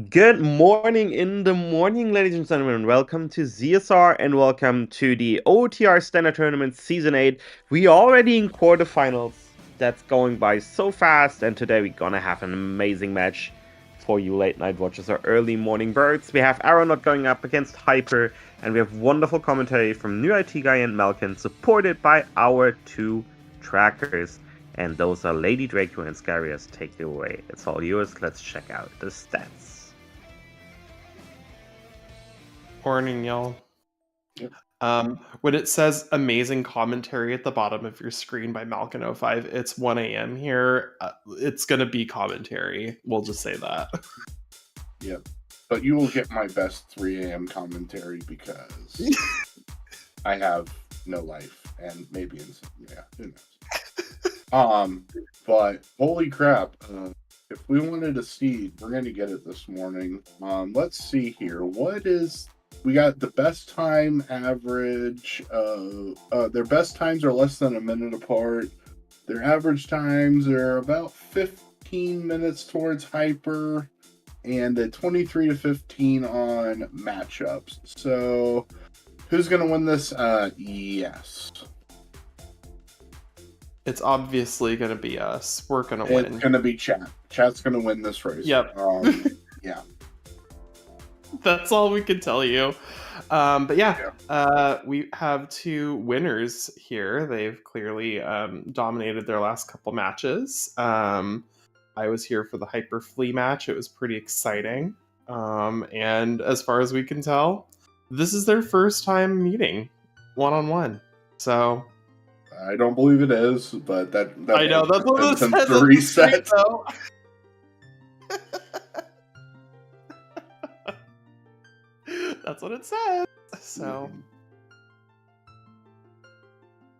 Good morning in the morning, ladies and gentlemen. Welcome to ZSR and welcome to the OTR Standard Tournament Season 8. We are already in quarterfinals. That's going by so fast, and today we're gonna have an amazing match for you late night watchers or early morning birds. We have Aranaut going up against Hyper, and we have wonderful commentary from New IT Guy and Malkin, supported by our two trackers. And those are Lady Draco and Scarius. Take it away. It's all yours. Let's check out the stats. Morning, y'all. Yep. When it says amazing commentary at the bottom of your screen by Malkin05, it's 1 a.m. here. It's going to be commentary. We'll just say that. Yep. But you will get my best 3 a.m. commentary because I have no life and maybe insomnia. Who knows? But holy crap. If we wanted a seed, we're going to get it this morning. Let's see here. We got the best time average. Their best times are less than a minute apart. Their average times are about 15 minutes towards Hyper, and the 23 to 15 on matchups. So, who's going to win this? Yes. It's obviously going to be us. We're going to win. It's going to be Chat. Chat's going to win this race. Yep. Yeah. That's all we can tell you. But yeah, we have two winners here. They've clearly dominated their last couple matches. I was here for the Hyper Flea match. It was pretty exciting. And as far as we can tell, this is their first time meeting one-on-one. So I don't believe it is, but that I know that's what it says. To reset. That's what it says. So,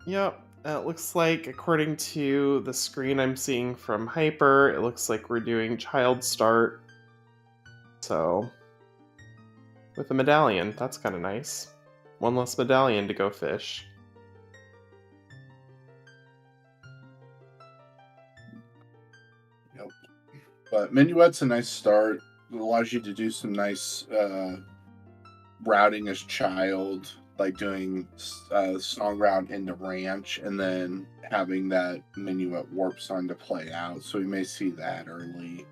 yep. It looks like, according to the screen I'm seeing from Hyper, it looks like we're doing child start. So, with a medallion, that's kind of nice. One less medallion to go fish. Yep. But Minuet's a nice start. It allows you to do some nice routing as child, like doing song route into ranch, and then having that Minuet warp sign to play out. So we may see that early.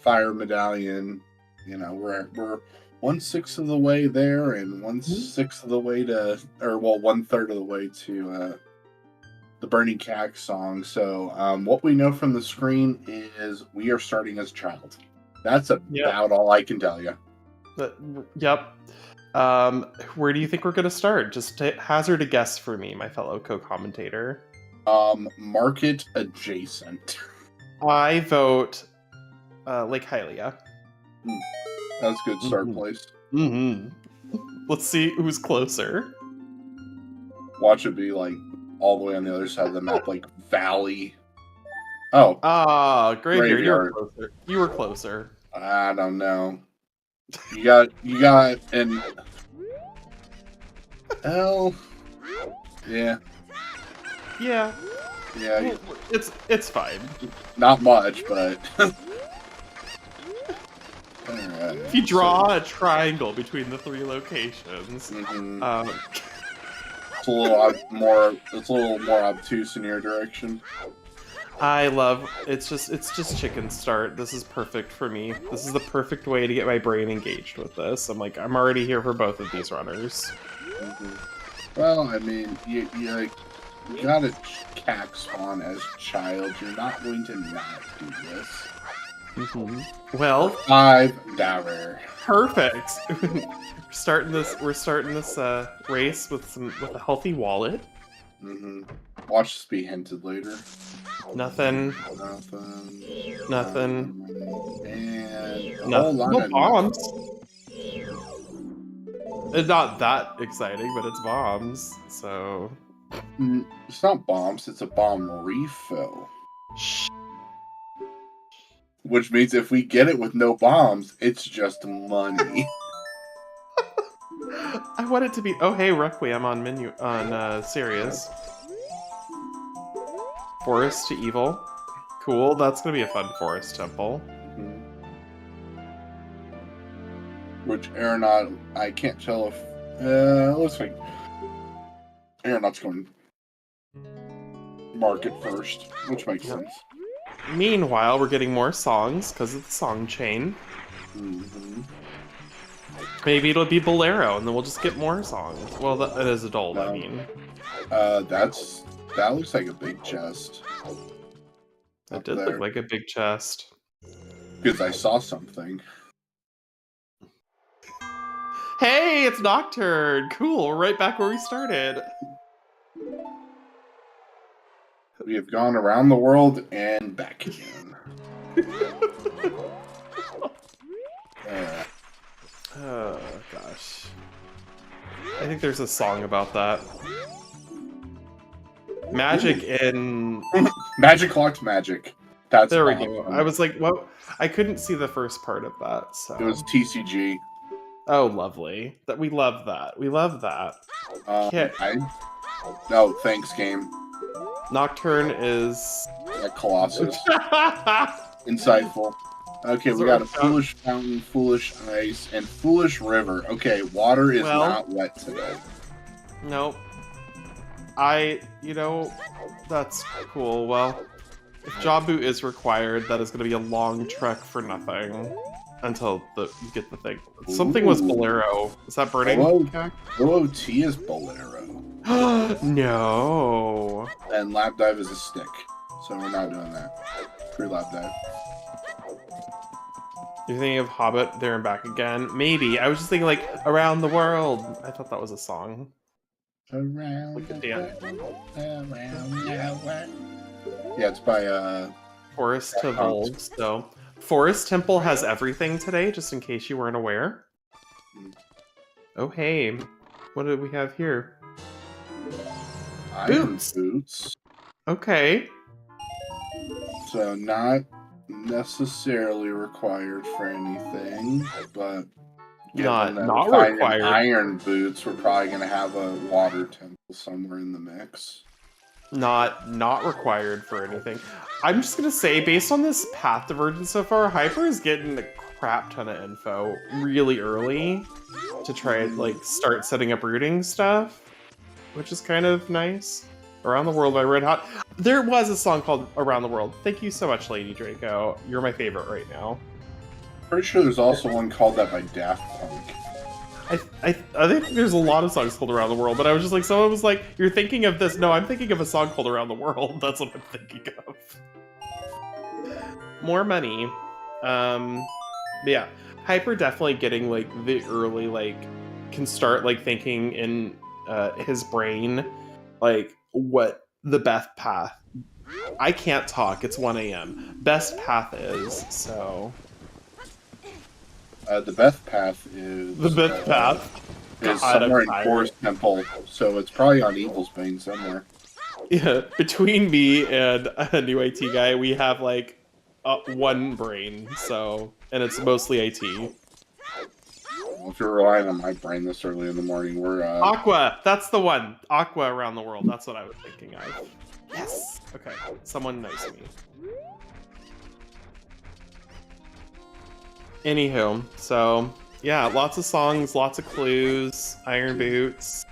Fire medallion, we're 1/6 of the way there, and 1/6 of the way to, 1/3 of the way to the Burning Cack song. So what we know from the screen is we are starting as child. That's about all I can tell you. Yep. Where do you think we're going to start? Just hazard a guess for me, my fellow co-commentator. Market adjacent. I vote Lake Hylia. That's a good start place. Mm-hmm. Let's see who's closer. Watch it be like all the way on the other side of the map, like Valley. Oh. Graveyard. You were closer. I don't know. You got an L. Yeah. Yeah. Yeah. It's fine. Not much, but Alright. If you draw a triangle between the three locations, it's a little more obtuse in your direction. it's just chicken start. This is perfect for me. This is the perfect way to get my brain engaged with this. I'm already here for both of these runners. Well, I mean, you got a cack spawn as child. You're not going to not do this. Well, 5 dower. Perfect. We're starting this race with a healthy wallet. Watch this be hinted later. Nothing. And no bombs. It's not that exciting, but it's bombs. So it's not bombs. It's a bomb refill. Which means if we get it with no bombs, it's just money. I want it to be. Oh, hey, Requiem on Sirius. Forest to Evil. Cool. That's gonna be a fun forest temple. which Aranaut, I can't tell if looks like Aranaut's going market first, which makes sense. Meanwhile, we're getting more songs because of the song chain. Mm-hmm. Maybe it'll be Bolero, and then we'll just get more songs. Well, that is adult, I mean. That looks like a big chest. That did look like a big chest. Because I saw something. Hey, it's Nocturne! Cool, we're right back where we started. We have gone around the world and back again. Oh, gosh. I think there's a song about that. Magic in... Magic locked magic. That's there we go. I was like, what? I couldn't see the first part of that, so... It was TCG. Oh, lovely. We love that. We love that. No, thanks, game. Nocturne is... A Colossus. Insightful. Okay, we got a Foolish Fountain, Foolish Ice, and Foolish River. Okay, water is not wet today. Nope. That's cool. Well, if job boot is required, that is going to be a long trek for nothing until you get the thing. Something was Bolero. Is that burning? OoT is Bolero. No. And Lap Dive is a stick. So we're not doing that. Free Lap Dive. You're thinking of Hobbit there and back again? Maybe. I was just thinking like Around the World. I thought that was a song. Around the world. Yeah, it's by Forest to Vold. So Forest Temple has everything today, just in case you weren't aware. Oh hey. What do we have here? Boots. Okay. So not necessarily required for anything, but not required. Iron boots, we're probably gonna have a water temple somewhere in the mix. Not required for anything. I'm just gonna say, based on this path divergence so far, Hyper is getting a crap ton of info really early to try and like start setting up routing stuff, which is kind of nice. Around the World by Red Hot. There was a song called Around the World. Thank you so much, Lady Draco. You're my favorite right now. Pretty sure there's also one called that by Daft Punk. I think there's a lot of songs called Around the World, but I was just like, someone was like, you're thinking of this. No, I'm thinking of a song called Around the World. That's what I'm thinking of. More money. But yeah, Hyper definitely getting like the early, like, can start like thinking in his brain, like, what the best path. I can't talk. It's 1 a.m. Best path is, so... The best path is... The best path? Is somewhere in Forest Temple, so it's probably on Evil's Bane somewhere. Yeah, between me and a new IT guy, we have, like, one brain, so... And it's mostly IT. Well, if you're relying on my brain this early in the morning, we're... Aqua! That's the one! Aqua Around the World, that's what I was thinking of. Yes! Okay, someone knows me. Anywho, so... Yeah, lots of songs, lots of clues, Iron Boots.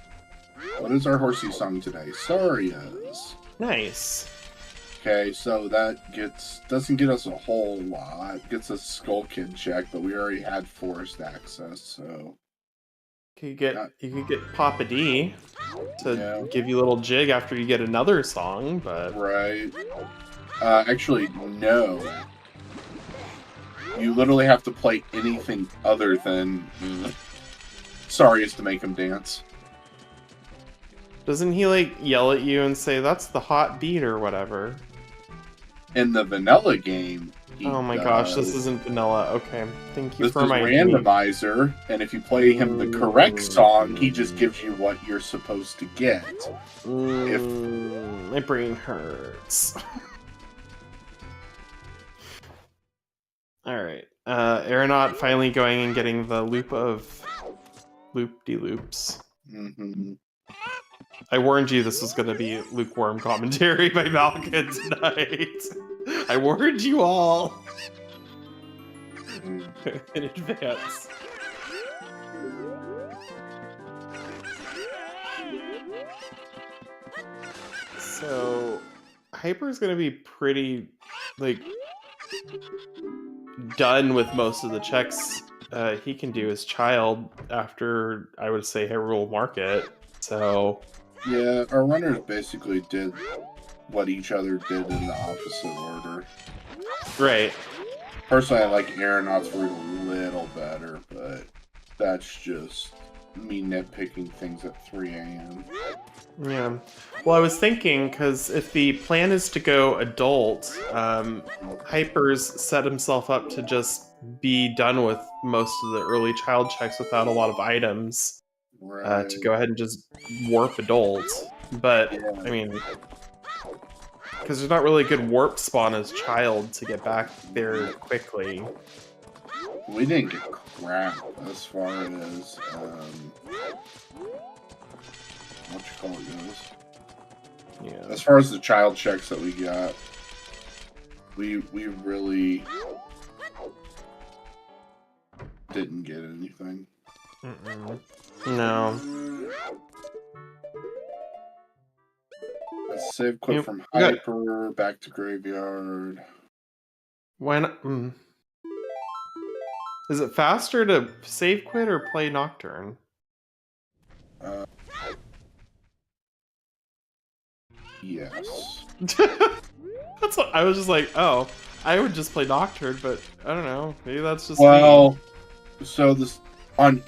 What is our horsey song today? Sarias. Nice. Okay, so that doesn't get us a whole lot. It gets us Skull Kid check, but we already had forest access, so... You could get Papa D to give you a little jig after you get another song, but... Right. Actually, no. You literally have to play anything other than Sarias to make him dance. Doesn't he, like, yell at you and say, that's the hot beat or whatever? In the vanilla game, oh my gosh, this isn't vanilla. Okay, thank you for my... This is Randomizer, and if you play him the correct song, he just gives you what you're supposed to get. My brain hurts. Alright, Aranaut finally going and getting the loop of loop-de-loops. Mm-hmm. I warned you this was going to be lukewarm commentary by Malkin tonight. I warned you all in advance. So, Hyper's gonna be pretty, like, done with most of the checks he can do as child after, I would say, Hyrule Market. So, Yeah, our runners basically did what each other did in the opposite order. right. Personally, I like Aranaut's route a little better, but that's just me nitpicking things at 3 a.m. Yeah. Well, I was thinking, because if the plan is to go adult, Hyper's set himself up to just be done with most of the early child checks without a lot of items. Right. To go ahead and just warp adult. But, Yeah. I mean, because there's not really a good warp spawn as child to get back there quickly. We didn't get crap as far as what you call it goes. Yeah. As far as the child checks that we got, we really didn't get anything. No. Let's save quit Yep, from we got- Hyper, back to Graveyard. When is it faster to save quit or play Nocturne? Yes. That's what I was just like. Oh, I would just play Nocturne, but I don't know. Maybe that's just Well, so this on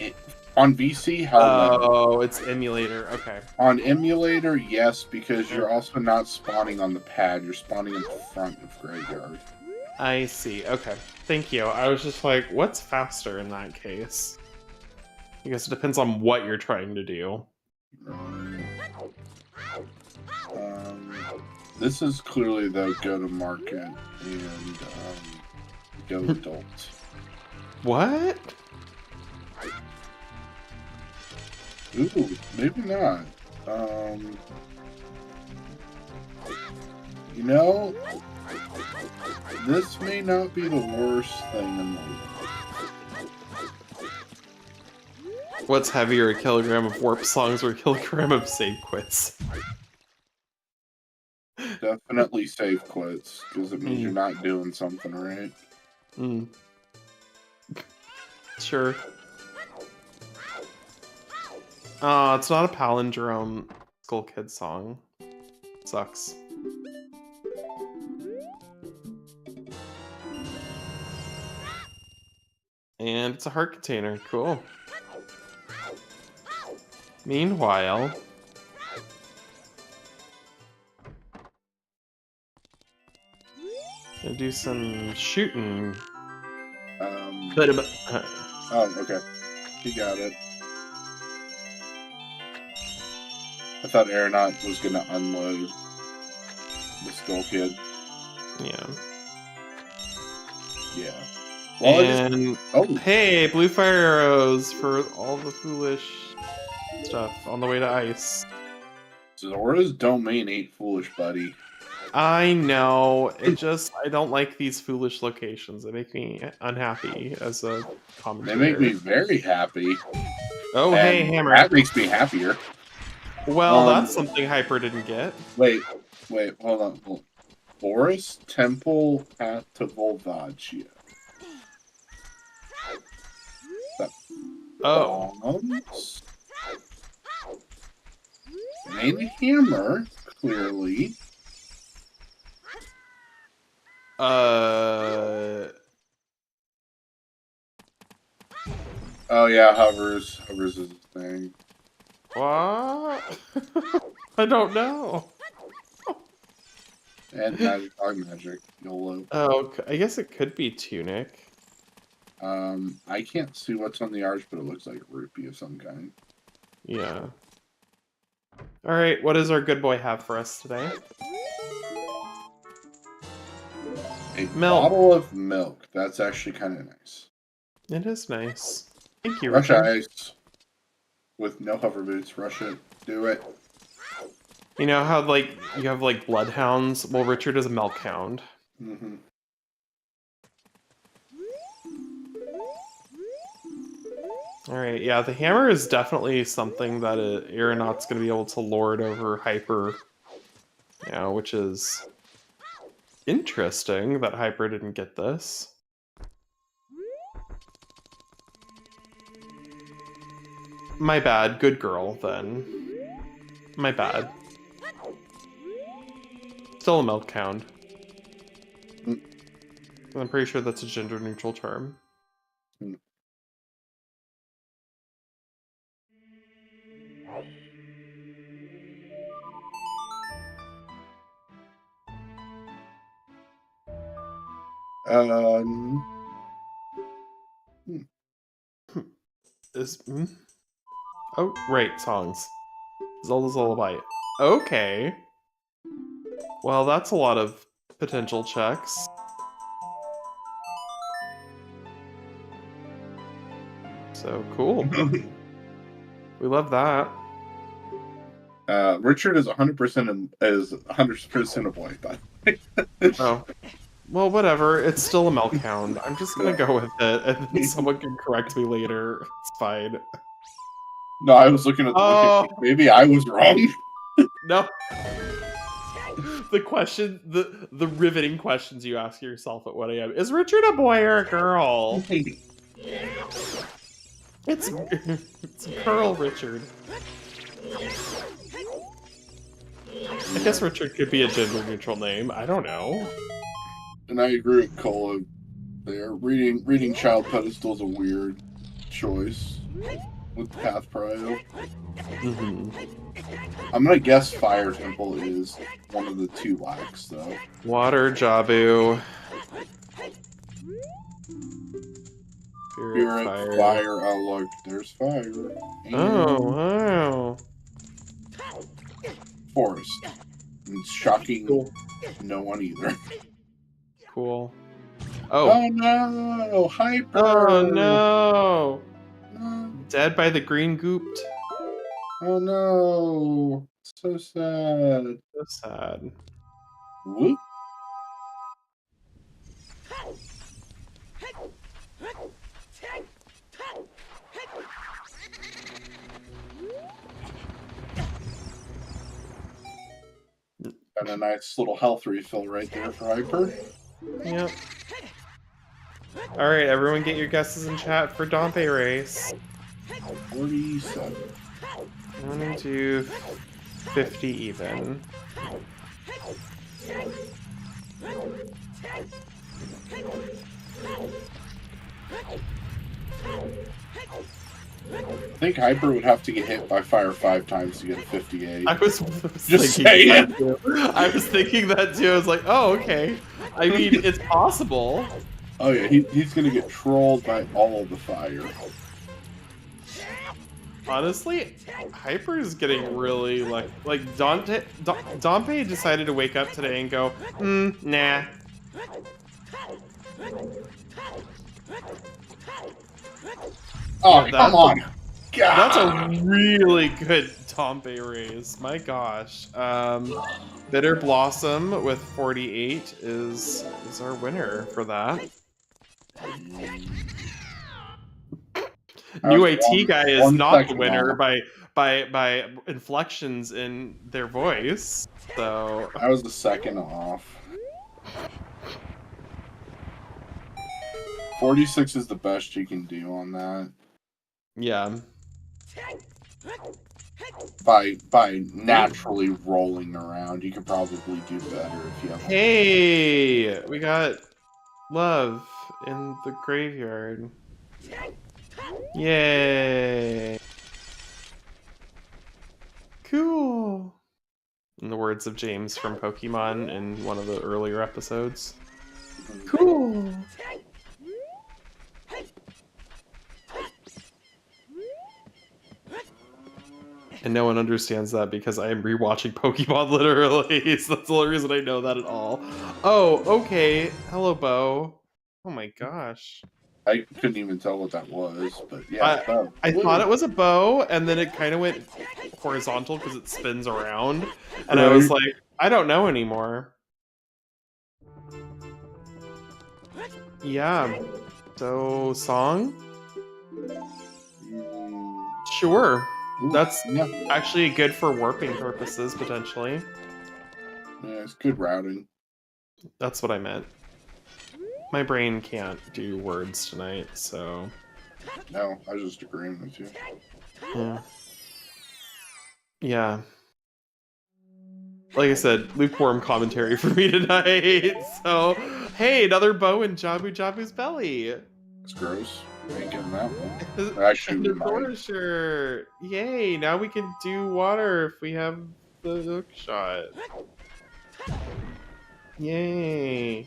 VC, hell no. Oh, it's emulator. Okay. On emulator, yes, because you're also not spawning on the pad. You're spawning in the front of Graveyard. I see. Okay. Thank you. I was just like, what's faster in that case? I guess it depends on what you're trying to do. This is clearly the go to market and go adult. What? Ooh, maybe not. You know, this may not be the worst thing in the world. What's heavier, a kilogram of warp songs or a kilogram of save quits? Definitely save quits, because it means you're not doing something right. Sure. Oh, it's not a palindrome Skull Kid song. Sucks. And it's a heart container. Cool. Meanwhile, gonna do some shooting. Oh, okay. He got it. I thought Aranaut was gonna unload the Skull Kid. Yeah. Yeah. Well, And hey, blue fire arrows for all the foolish stuff on the way to ice. Zora's domain ain't foolish, buddy. I know. It just I don't like these foolish locations. They make me unhappy as a commentator. They make me very happy. Oh, hey, Hammer. That makes me happier. Well, that's something Hyper didn't get. Wait, hold on. Forest Temple Path to Volvagia. Oh. Main hammer, clearly. Oh yeah, hovers. Hovers is a thing. What? I don't know. And magic, dog magic, YOLO. Oh, I guess it could be Tunic. I can't see what's on the arch, but it looks like a rupee of some kind. Yeah. All right, what does our good boy have for us today? A bottle of milk. That's actually kind of nice. It is nice. Thank you, Rush Richard. ice. With no hover boots. Rush it. Do it. You know how, like, you have, like, bloodhounds? Well, Richard is a milk hound. Mm-hmm. All right, yeah, the hammer is definitely something that Aranaut's going to be able to lord over Hyper, which is interesting that Hyper didn't get this. My bad, good girl, then. My bad. Still a milk hound. I'm pretty sure that's a gender-neutral term. Oh, right, songs. Zelda's Lullaby. Okay. Well, that's a lot of potential checks. So cool. We love that. Richard is 100% a boy, but Oh. Well, whatever. It's still a milk hound. I'm just gonna go with it, and then someone can correct me later. It's fine. No, I was looking at the wiki. Maybe I was wrong. No. The question, the riveting questions you ask yourself at 1 a.m. Is Richard a boy or a girl? It's Girl Richard. I guess Richard could be a gender-neutral name. I don't know. And I agree with Cola there. Reading child pedestal is a weird choice with Path Prio. I'm gonna guess Fire Temple is one of the two lacks, though. Water Jabu. Spirit fire. Oh, look, there's fire. And oh, wow. Forest. It's shocking. Cool. No one either. Cool. Oh. Oh no! Hyper! Oh no! Dead by the green gooped. Oh no! So sad. So sad. Whoop. Got a nice little health refill right there for Hyper. Yep. Alright, everyone get your guesses in chat for Dompe race. 47. I'm gonna do 50 even. I think Hyper would have to get hit by fire 5 times to get a 58. I was Just thinking saying. that too. I was thinking that too. I was like, oh, okay. I mean, it's possible. Oh yeah, he's gonna get trolled by all of the fire. Honestly, Hyper is getting really like Dompe decided to wake up today and go, nah. Oh, yeah, come on. God. That's a really good Dompe raise. My gosh. Bitter Blossom with 48 is our winner for that. New AT guy is not the winner by inflections in their voice. So I was the second off. 46 is the best you can do on that. Yeah. By naturally rolling around, you could probably do better if you have. Hey, we got love in the graveyard. Yay! Cool. In the words of James from Pokemon in one of the earlier episodes. Cool. And no one understands that because I am rewatching Pokemon literally. So that's the only reason I know that at all. Oh, okay. Hello, Bo. Oh my gosh. I couldn't even tell what that was, but yeah. I thought it was a bow, and then it kind of went horizontal because it spins around. And I was like, I don't know anymore. Yeah. So, song? Sure. Ooh, That's yeah. actually good for warping purposes, potentially. Yeah, it's good routing. That's what I meant. My brain can't do words tonight, so... No, I was just agreeing with you. Yeah. Yeah. Like I said, lukewarm commentary for me tonight. So, hey, another bow in Jabu Jabu's belly. It's gross. I ain't getting that one. Actually, And we a Thor might. shirt. Yay, now we can do water if we have the hook shot. Yay.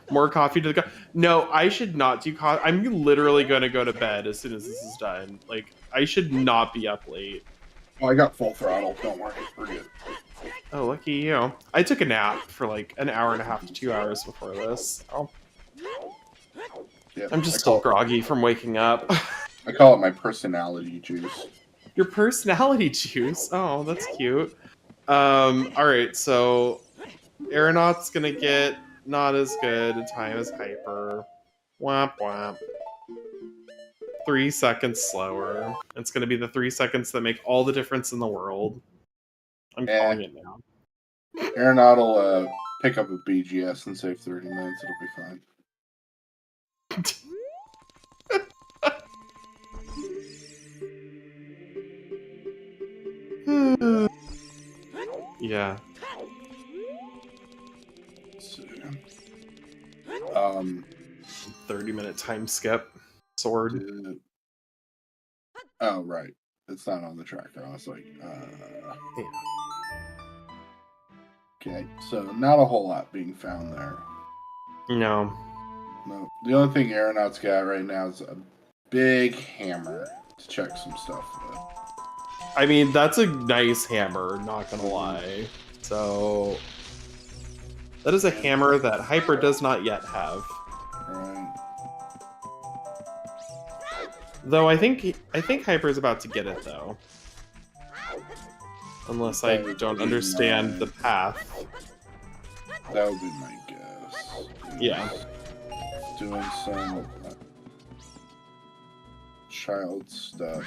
More coffee to the No, I should not do coffee. I'm literally going to go to bed as soon as this is done. Like, I should not be up late. Oh, I got full throttle. Don't worry. We're good. Oh, lucky you. I took a nap for like an hour and a half to 2 hours before this. Oh. Yep, I'm just still groggy from waking up. I call it my personality juice. Your personality juice? Oh, that's cute. Alright, so Aranaut's gonna get not as good a time as Hyper. Womp womp. 3 seconds slower. It's gonna be the 3 seconds that make all the difference in the world. I'm calling it now. Aranaut will pick up a BGS and save 30 minutes. It'll be fine. Yeah. So, 30-minute time skip. Sword. Oh, right. It's not on the tracker. I was like, Yeah. Okay, so not a whole lot being found there. No. No. The only thing Aranaut's got right now is a big hammer to check some stuff with. I mean, that's a nice hammer, not gonna lie. So... that is a hammer that Hyper does not yet have. Right. Though I think Hyper's about to get it, though. Unless I don't understand the path. That would be my guess. Yeah. Doing some child stuff.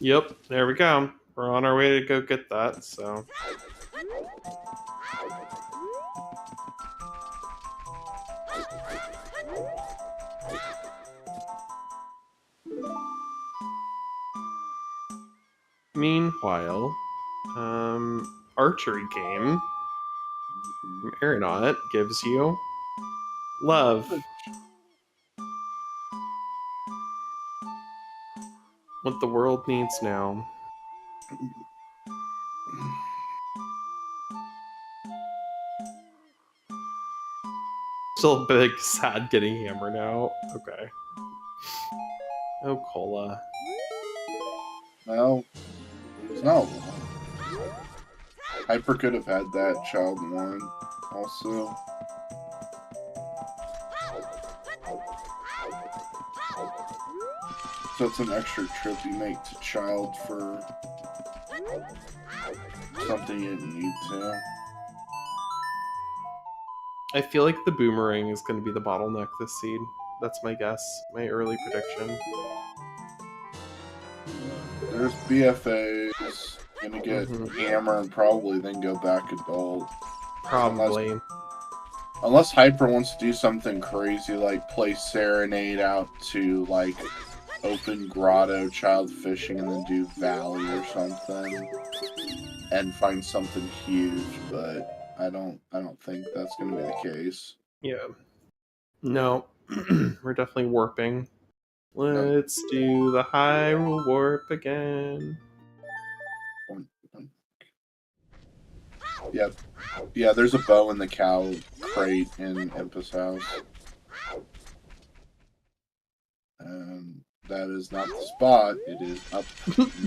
Yep, there we go. We're on our way to go get that, so... Meanwhile, archery game from Aranaut gives you love. What the world needs now. Still a big sad getting hammer now. Okay. Oh, Cola. Well, it's not a lot. Hyper could have had that child one also. So it's an extra trip you make to child for something you didn't need to. I feel like the boomerang is going to be the bottleneck this seed. That's my guess. My early prediction. There's BFAs, gonna get hammer and probably then go back adult. Probably. Unless Hyper wants to do something crazy like play Serenade out to like open grotto child fishing and then do Valley or something and find something huge, but I don't think that's gonna be the case. Yeah. No. We're definitely warping. Let's do the Hyrule Warp again. Yep. Yeah, there's a bow in the cow crate in Impa's house. And that is not the spot. It is up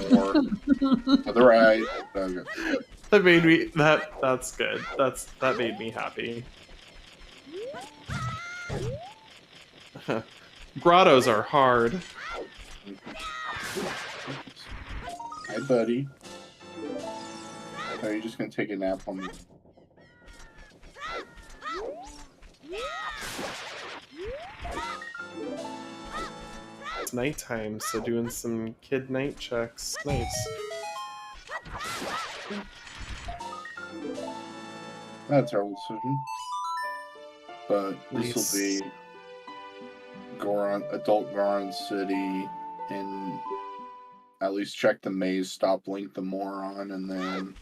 more to the right. Okay. That made me that's good. That made me happy. Grottos are hard. Hi, buddy. Are you just gonna take a nap on me? it's nighttime, so doing some kid night checks. Nice. Not a terrible decision. But this will Nice. be adult Goron City, and at least check the maze, stop Link the Moron, and then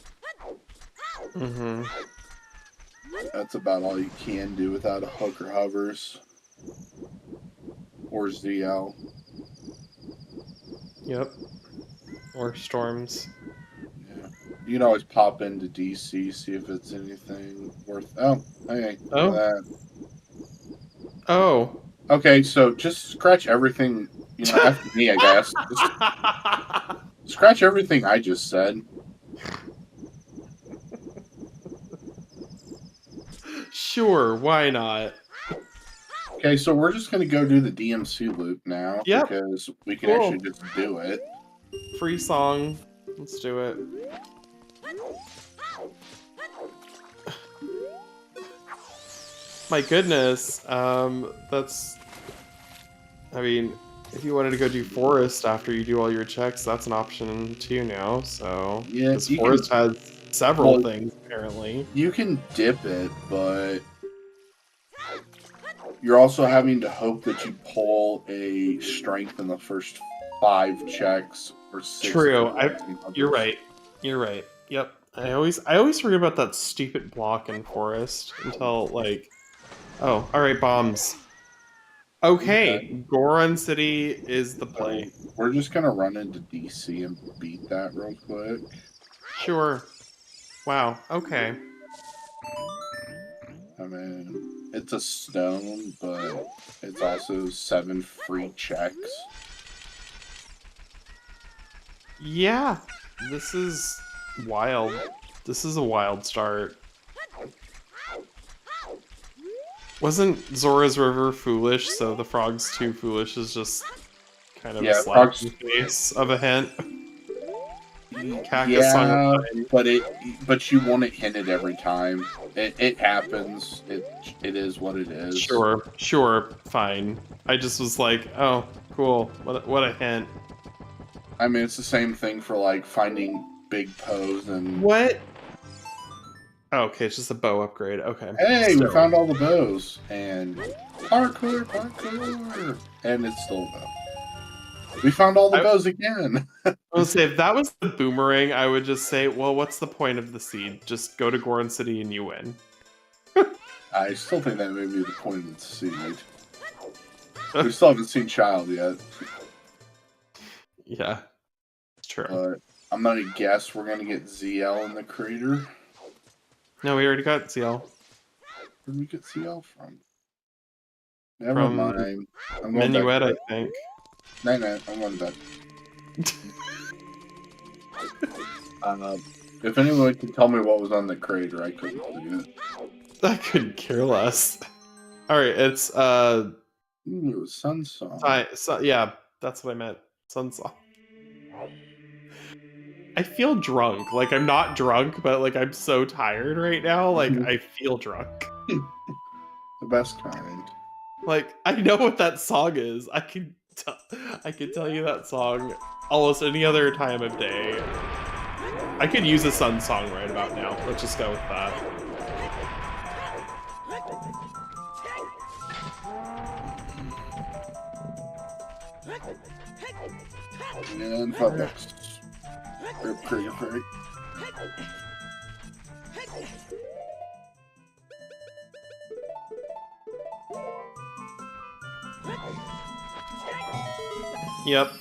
that's about all you can do without a hook or hovers. Or ZL. Yep. Or storms. Yeah. You can always pop into DC, see if it's anything worth. Oh, hey, look at that. Oh. Okay, so just scratch everything. You know, after me, I guess. Just scratch everything I just said. Sure, why not? Okay, so we're just going to go do the DMC loop now. Yep. Because we can actually just do it. Free song. Let's do it. My goodness. That's... I mean, if you wanted to go do Forest after you do all your checks, that's an option too now, so... Yeah, because Forest has several things, apparently. You can dip it, but... You're also having to hope that you pull a strength in the first 5 checks or 6. True. You're right. You're right. Yep. I always forget about that stupid block in Forest until like, oh, all right, bombs. Okay, Goron City is the play. So we're just gonna run into DC and beat that real quick. Sure. Wow. Okay. I mean, it's a stone, but it's also 7 free checks. Yeah, this is wild. This is a wild start. Wasn't Zora's River foolish, so the frog's too foolish is just kind of a slap in the face of a hint? Cactus song but you want it hinted every time. It happens. It is what it is. Sure, fine. I just was like, oh, cool. What a hint. I mean, it's the same thing for like finding big pose and what? Oh, okay, it's just a bow upgrade. Okay. Hey, we found all the bows and parkour, and it's still a bow. We found all the bows again. I would say if that was the boomerang, I would just say, well, what's the point of the seed? Just go to Goron City and you win. I still think that may be the point of the seed. We still haven't seen Child yet. Yeah, it's true. But I'm gonna guess we're gonna get ZL in the crater. No, we already got ZL. Where did we get ZL from? Never mind. I'm going Minuet, I think. No, I'm going to bed. If anyone can tell me what was on the crater, I couldn't tell you. I couldn't care less. Alright, it's Ooh, Sun Song. Yeah, that's what I meant. Sun Song. I feel drunk. Like, I'm not drunk, but like I'm so tired right now. Like, I feel drunk. The best kind. Like, I know what that song is. I can tell you that song almost any other time of day. I could use a Sun song right about now. Let's just go with that. And next. Crater Fairy. Yep.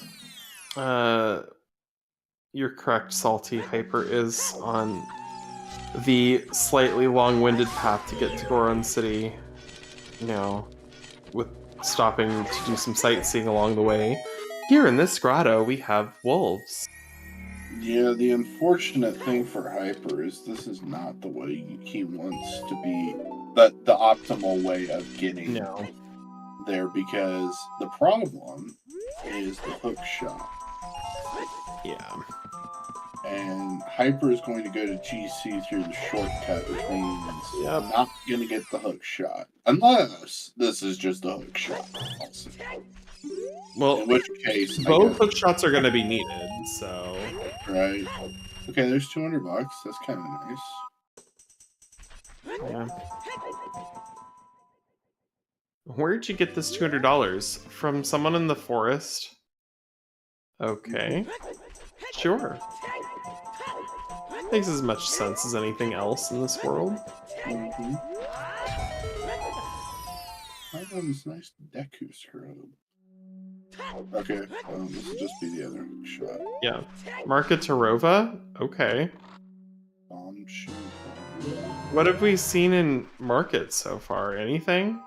You're correct, Salty. Hyper is on the slightly long-winded path to get to Goron City now, with stopping to do some sightseeing along the way. Here in this grotto, we have wolves. Yeah, the unfortunate thing for Hyper is this is not the way he wants to be, the optimal way of getting there, because the problem is the hook shot. Yeah. And Hyper is going to go to GC through the shortcut, which means I'm not going to get the hook shot. Unless this is just a hook shot. Also. Well, In which case, both I hook shots are going to be needed, so... guess, right. Okay, there's $200. That's kind of nice. Yeah. Where'd you get this $200? From someone in the forest? Okay. Sure. Makes as much sense as anything else in this world. Mm-hmm. I got this nice Deku scrub. Okay, this will just be the other shot. Yeah. Marka Tarova? Okay. Bomb shoot. What have we seen in market so far? Anything?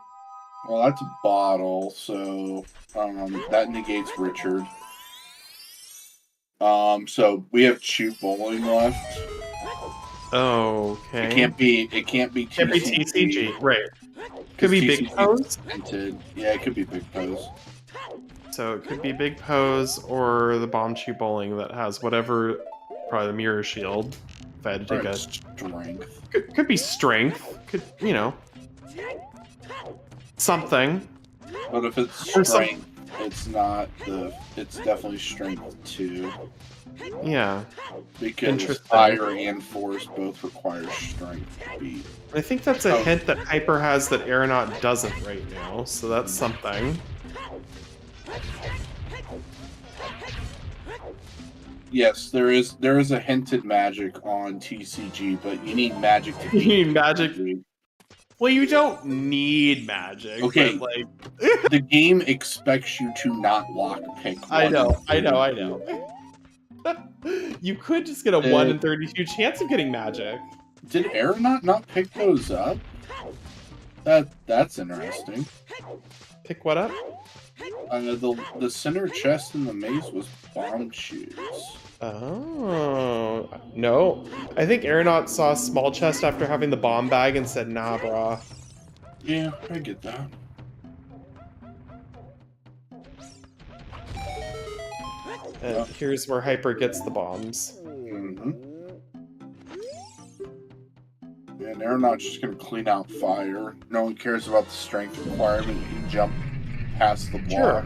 Well, that's a bottle, so that negates Richard. So we have Chew Bowling left. Okay. It can't be TCG, right. Could 'cause be Big TCG Pose? is hinted. Yeah, it could be Big Pose. So it could be Big Pose or the Bomb Shoe Bowling that has whatever, probably the Mirror Shield. If I had to take a... Strength. Could be Strength. Could, you know. Something. But if it's Or strength, it's not the. It's definitely strength 2. Yeah. Because Interesting. fire and force both require strength to beat. I think that's a hint that Hyper has that Aranaut doesn't right now, so that's something. Yes, there is a hinted magic on TCG, but you need magic to beat. You need magic? Well, you don't need magic. Okay, but like the game expects you to not lockpick. I know. You could just get a 1 in 32 chance of getting magic. Did Aranaut not pick those up? That's interesting. Pick what up? The center chest in the maze was bomb shoes. Oh no! I think Aranaut saw a small chest after having the bomb bag and said, "Nah, brah." Yeah, I get that. And here's where Hyper gets the bombs. Mm-hmm. And Aranaut's just gonna clean out fire. No one cares about the strength requirement. You can jump past the block. Sure.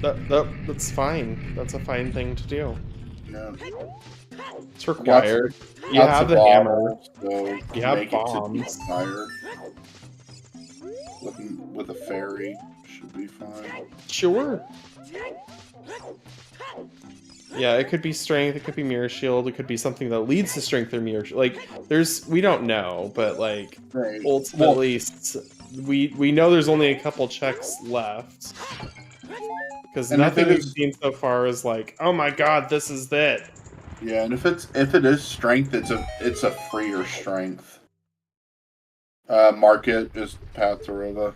That's fine. That's a fine thing to do. Yeah. It's required. You have the hammer. So you have make bombs. It to fire. With a fairy should be fine. Sure. Yeah, it could be strength, it could be mirror shield, it could be something that leads to strength or mirror shield. Like, we don't know, but like, right. ultimately, we know there's only a couple checks left. Because nothing we've seen so far is like, oh my god, this is it. Yeah, and if it is strength, it's a freer strength. Market is Patharova.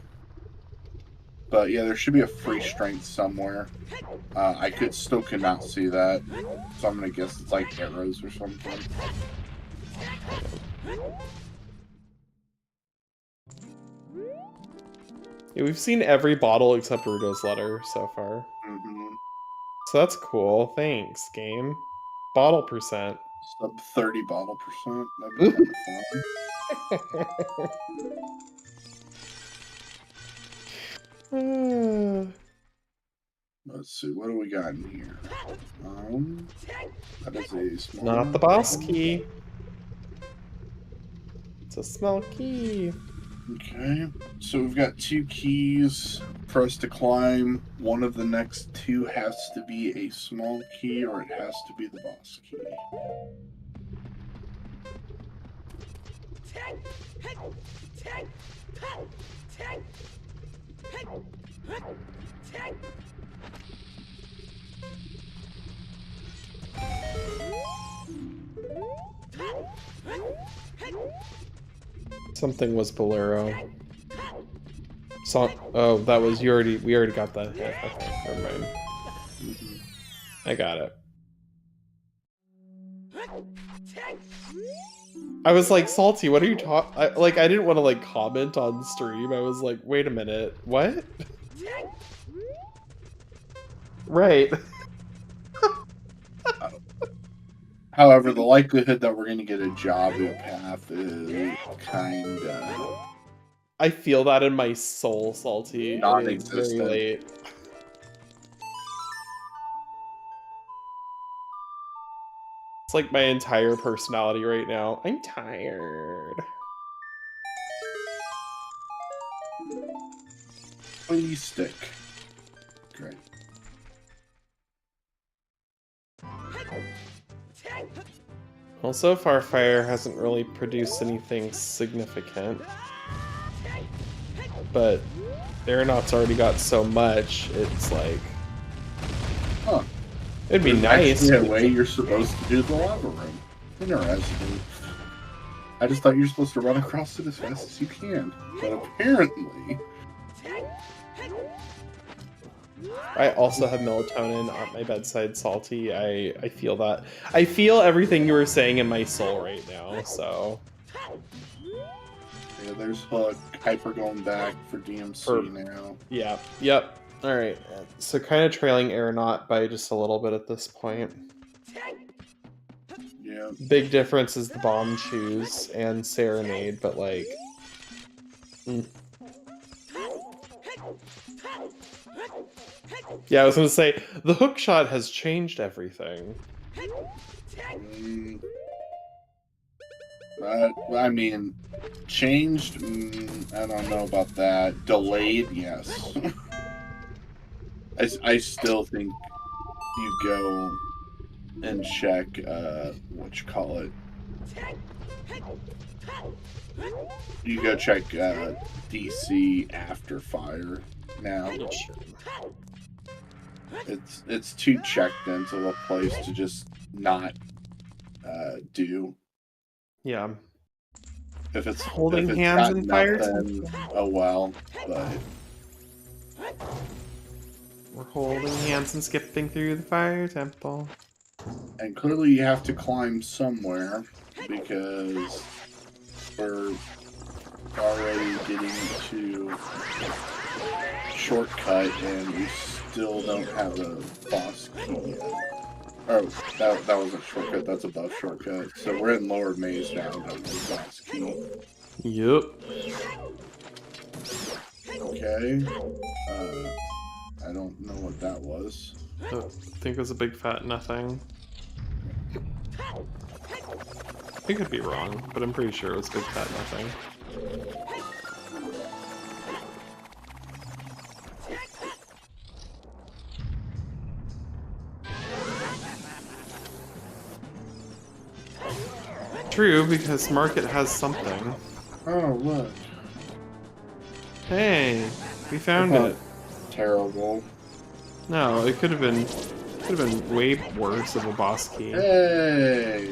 But yeah, there should be a free strength somewhere. I still could not see that. So I'm gonna guess it's like arrows or something. Yeah, we've seen every bottle except Rudo's letter so far. Mm-hmm. So that's cool. Thanks, game. Bottle percent. Sub 30 bottle percent. That'd be kind of fun. Let's see, what do we got in here? That is a small... Not the boss key. It's a small key. Okay, so we've got 2 keys for us to climb. One of the next 2 has to be a small key, or it has to be the boss key. Something was Bolero. Oh, that was we already got that hit. Okay, never mind. I got it. I was like, Salty, what are you talking? I didn't want to like comment on stream. I was like, wait a minute, what? Right. However, the likelihood that we're going to get a Jabu path is kinda I feel that in my soul, Salty. It is very Non-existent. late. It's like my entire personality right now. I'm tired. Please stick. Great. Well, so far Fire hasn't really produced anything significant. But Aranaut's already got so much, it's like... Huh. It'd be There's nice. actually a way you're supposed to do the lava room. Interesting. I just thought you were supposed to run across it as fast as you can. But apparently... I also have melatonin on my bedside, Salty. I feel that. I feel everything you were saying in my soul right now, so... Yeah, there's Hook. Hyper going back for DMC now. Yeah, yep. Alright, so kind of trailing Aranaut by just a little bit at this point. Yeah. Big difference is the bomb choose and Serenade, but like... Yeah, I was gonna say, the hook shot has changed everything. I mean, changed? I don't know about that. Delayed? Yes. I still think you go and check, whatchamacallit. You go check DC after Fire now. It's too checked into a place to just not do. Yeah. If it's Holding if it's hands got in Fire nothing, oh well. But we're holding hands and skipping through the Fire Temple. and clearly you have to climb somewhere because we're already getting to shortcut and we still don't have a boss key yet. Oh, that wasn't shortcut, that's above shortcut. So we're in lower maze now, don't have a boss key. Yep. Okay. I don't know what that was. I think it was a big fat nothing. I could be wrong, but I'm pretty sure it was big fat nothing. True, because Market has something. Oh, look. Hey, we found it. Terrible. No, it could have been way worse of a boss key. Hey!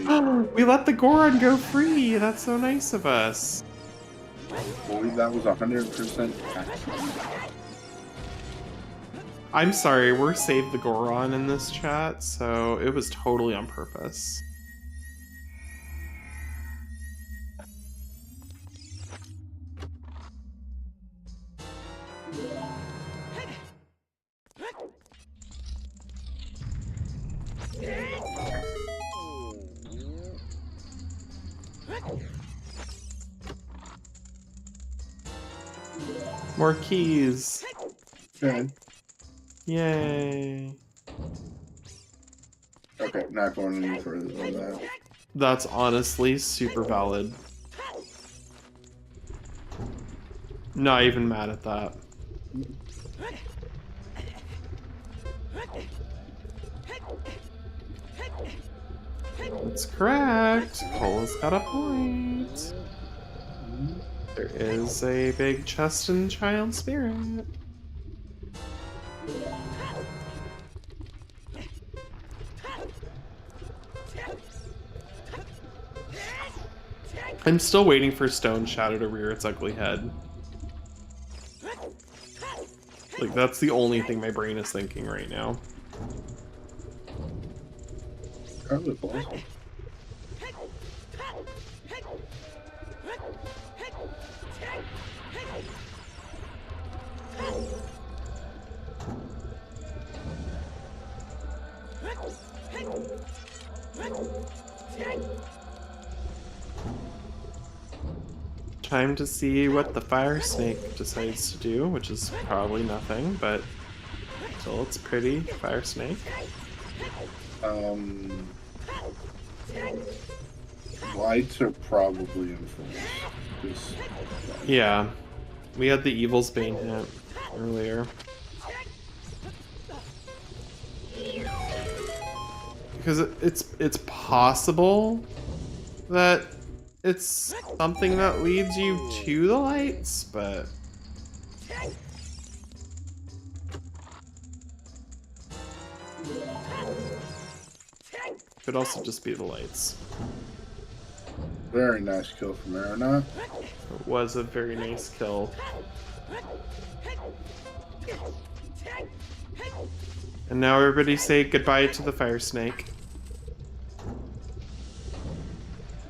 We let the Goron go free! That's so nice of us. I believe that was 100% accident. I'm sorry, we're Save the Goron in this chat, so it was totally on purpose. More keys. Okay. Yay. Okay, not going any further than that. That's honestly super valid. Not even mad at that. That's correct. Cola's got a point. There is a big chest in Child Spirit. I'm still waiting for Stone Shadow to rear its ugly head. Like, that's the only thing my brain is thinking right now. Probably possible. Time to see what the fire snake decides to do, which is probably nothing, but still it's pretty. Fire snake. Lights are probably in force. Yeah. We had the Evil's Bane hit earlier. Because it's possible that it's something that leads you to the lights, but could also just be the lights. Very nice kill from Aranaut. It was a very nice kill. And now everybody say goodbye to the fire snake.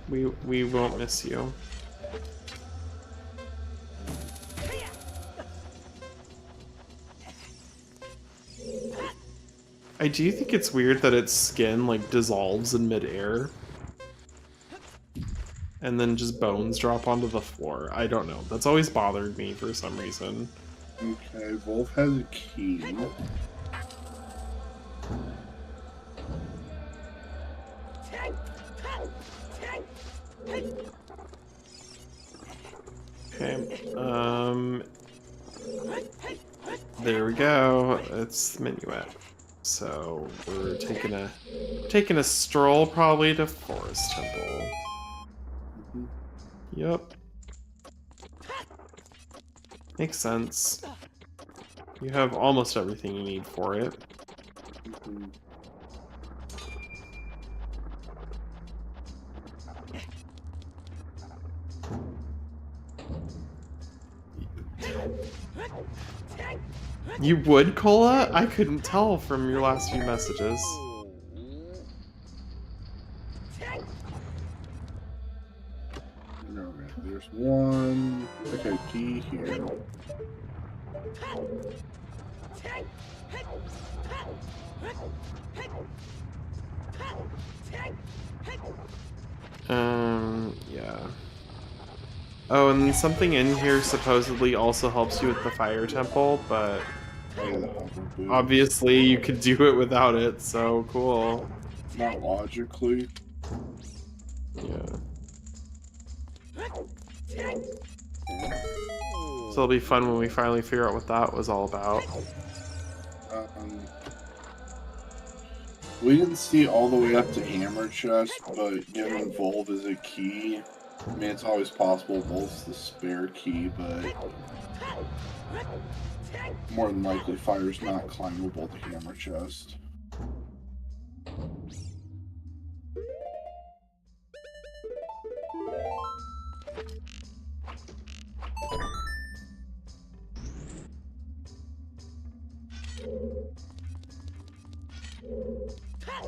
We won't miss you. I do think it's weird that its skin like dissolves in midair. And then just bones drop onto the floor. I don't know. That's always bothered me for some reason. Okay, Wolf has a key. Okay, there we go. It's Minuet. So we're taking a stroll probably to Forest Temple. Yep. Makes sense. You have almost everything you need for it. You would, Cola? I couldn't tell from your last few messages. Alright, there's one. Okay, key here. Yeah. Oh, and something in here supposedly also helps you with the fire temple, but obviously you could do it without it, so cool. Not logically. Yeah. So it'll be fun when we finally figure out what that was all about. We didn't see all the way up to Hammer Chest, but given Volv is a key, I mean, it's always possible Volv's the spare key, but more than likely Fire's not climbable to Hammer Chest.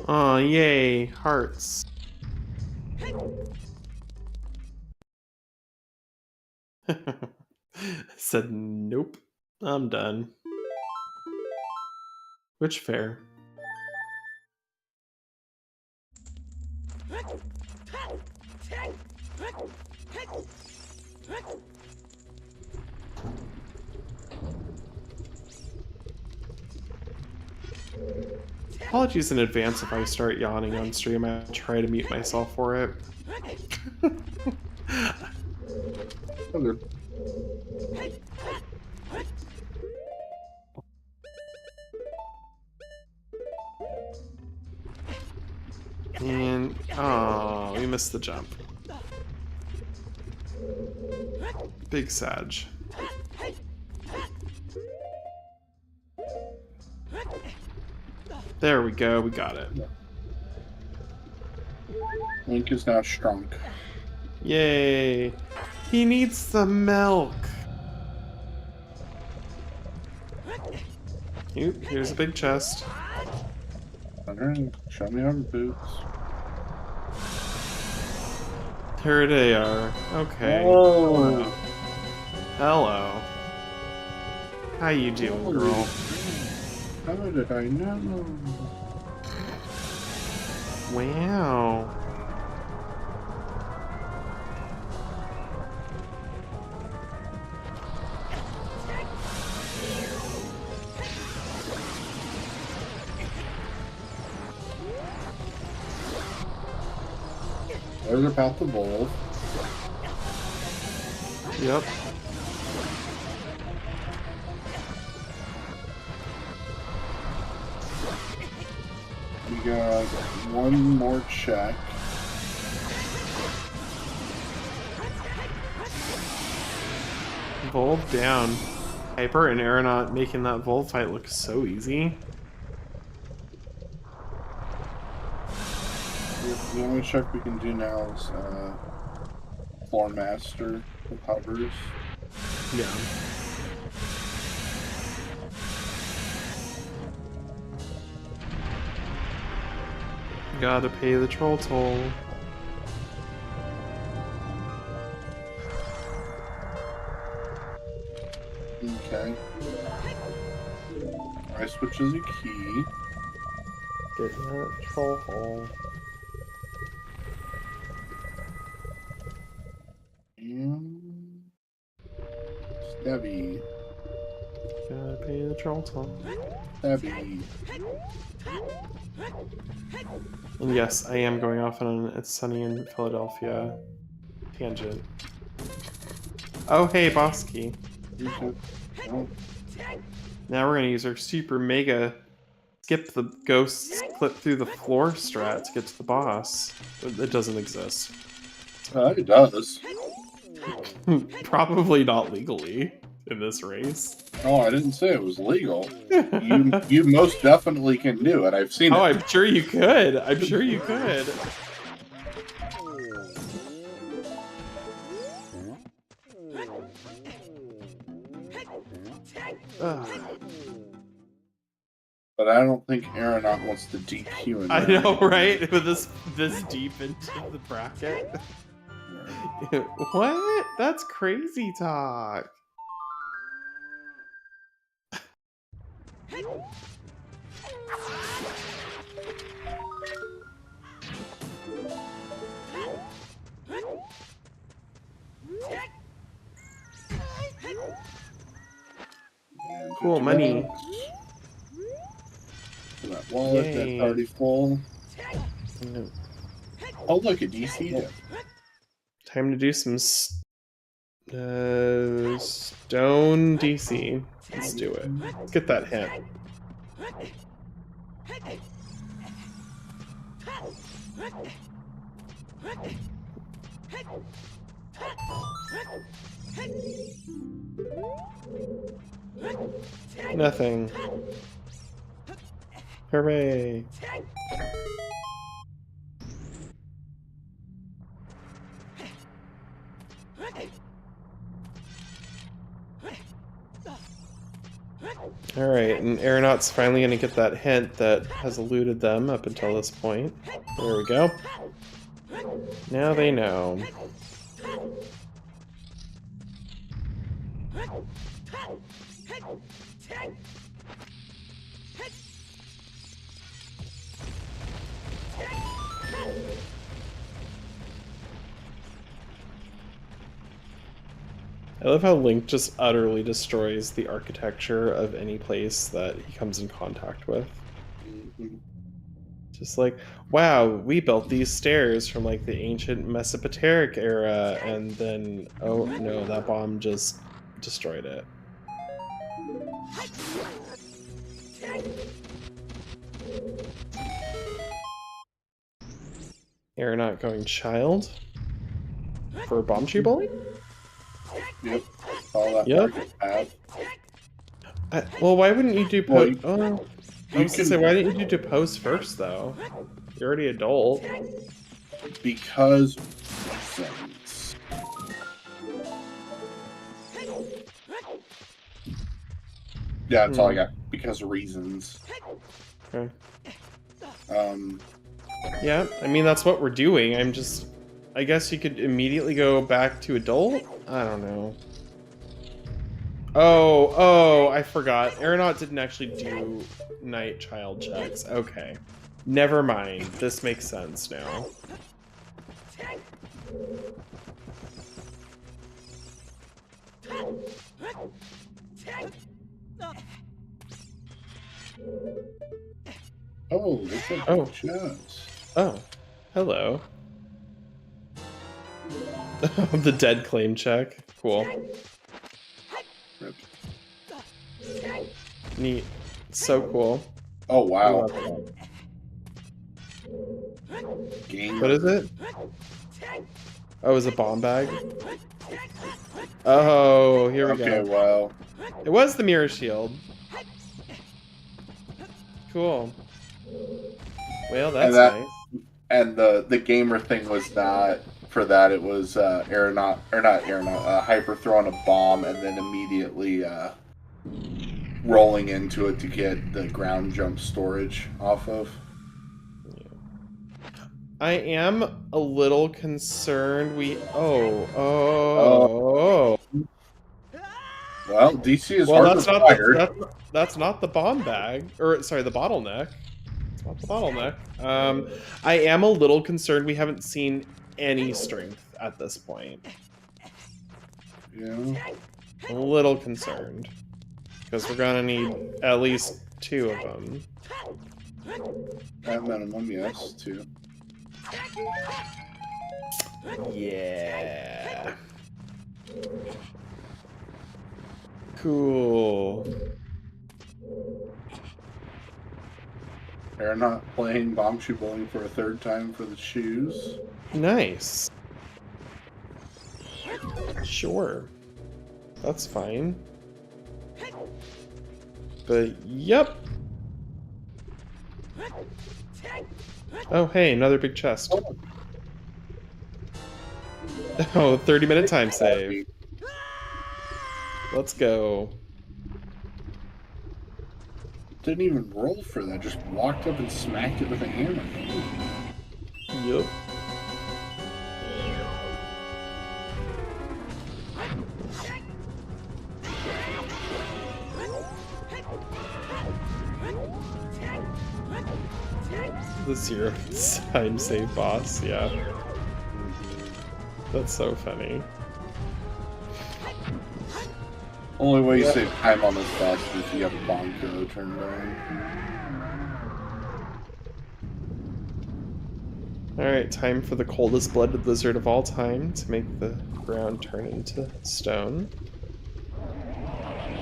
Oh, yay, hearts. Said nope, I'm done. Which fair? Apologies in advance if I start yawning on stream. I try to mute myself for it. Okay. And oh, we missed the jump. Big Sag. There we go, we got it. Link is now shrunk. Yay! He needs some milk! Oop, here's a big chest. Alright, show me our boots. Here they are. Okay. Oh. Hello. How you doing, girl? How did I know? Wow. There's a path to Volve. Yep. We got one more check. Volve down. Hyper and Aranaut making that Volve fight look so easy. The only check we can do now is Floor Master with hovers. Yeah. Gotta pay the troll toll. Okay. Ice Switch is a key. Get that troll hole. And Stabby. Gotta pay the troll toll. Stabby. And yes, I am going off on an It's Sunny in Philadelphia tangent. Oh, hey, boss key. Okay. Oh, Now we're gonna use our super mega skip the ghosts, clip through the floor strat to get to the boss. It doesn't exist. it does. Probably not legally in this race. Oh, I didn't say it was legal. You most definitely can do it. I've seen it. Oh, I'm sure you could. I'm sure you could. But I don't think Aranaut wants to DQ in I there. know, right? With this deep into the bracket. What? That's crazy talk. And Cool, 50 money. bucks. For that wallet, Yay. that's already full. Oh, look, a DC dip. Time to do some stone DC. Let's do it. Let's get that hit. Nothing. Hooray. Alright, and Aranaut's finally going to get that hint that has eluded them up until this point. There we go. Now they know. I love how Link just utterly destroys the architecture of any place that he comes in contact with. Just like, wow, we built these stairs from like the ancient Mesopotamic era, and then, oh no, that bomb just destroyed it. Aranaut going child for bomb tree bully? Yep. All that Yep. market path. Well, why wouldn't you do Well, post? Oh, I was gonna say, why didn't you do post first though? You're already adult. Because reasons. Yeah, that's all I got. Because of reasons. Okay. Yeah, I mean that's what we're doing. I guess you could immediately go back to adult. I don't know. Oh, I forgot. Aranaut didn't actually do night child checks. Okay. Never mind. This makes sense now. Oh, look at Oh. the chest. Oh. Hello. The dead claim check. Cool. Rip. Neat. So cool. Oh I wow. love that. Game What is over. it? Oh, it's a bomb bag? Oh, here we Okay, go. well. It was the mirror shield. Cool. Well, that's nice. And the gamer thing was not for that. It was Aranaut, or not Aranaut, Hyper throwing a bomb and then immediately rolling into it to get the ground jump storage off of. I am a little concerned. Oh. Well, DC is Well, hard to fire. that's not the bomb bag, or sorry, the bottleneck. It's not the bottleneck. I am a little concerned. We haven't seen any strength at this point. Yeah. A little concerned because we're gonna need at least 2 of them. At minimum, yes, too. Yeah. Cool. They're not playing bomb shoe bowling for a 3rd time for the shoes. Nice. Sure. That's fine. But, yep. Oh, hey, another big chest. Oh, 30-minute time save. Let's go. Didn't even roll for that, just walked up and smacked it with a hammer. Yep. The 0 time save boss, yeah. That's so funny. Only way you save time on this boss is if you have a bomb killer turned on. Alright, time for the coldest blooded lizard of all time to make the ground turn into stone.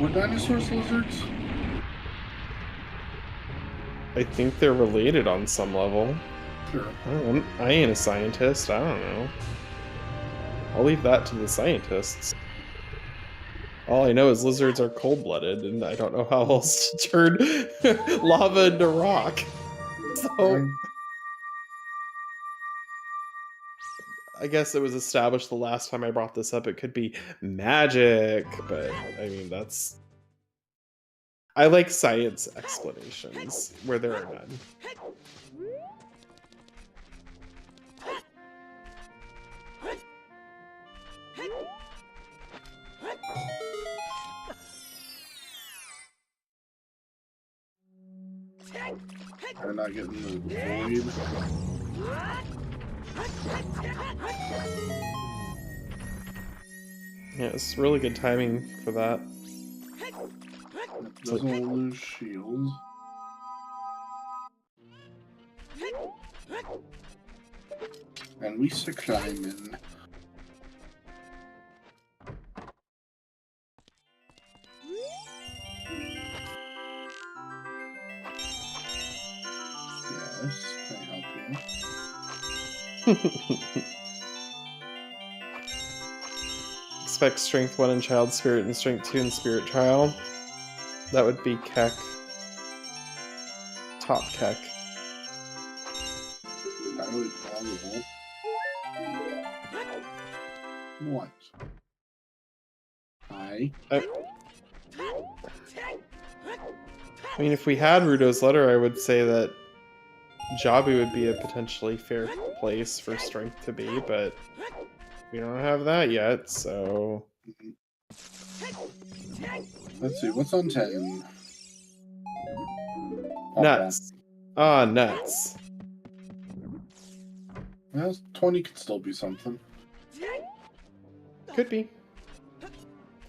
Were dinosaurs lizards? I think they're related on some level. Sure. I ain't a scientist, I don't know. I'll leave that to the scientists. All I know is lizards are cold-blooded, and I don't know how else to turn lava into rock. So, I guess it was established the last time I brought this up it could be magic, but I mean, that's... I like science explanations where there are none. They're not getting the void. Yeah, it's really good timing for that. Doesn't lose shields. And we 6-9 in. Yes, can I help you? Expect strength 1 in child spirit and strength 2 in spirit trial. That would be Keck. Top Keck. Entirely probable. What? Hi. I mean, if we had Rudo's letter, I would say that Jabu would be a potentially fair place for strength to be, but we don't have that yet, so... Let's see, what's on 10? Nuts. Ah, nuts. Well, 20 could still be something. Could be.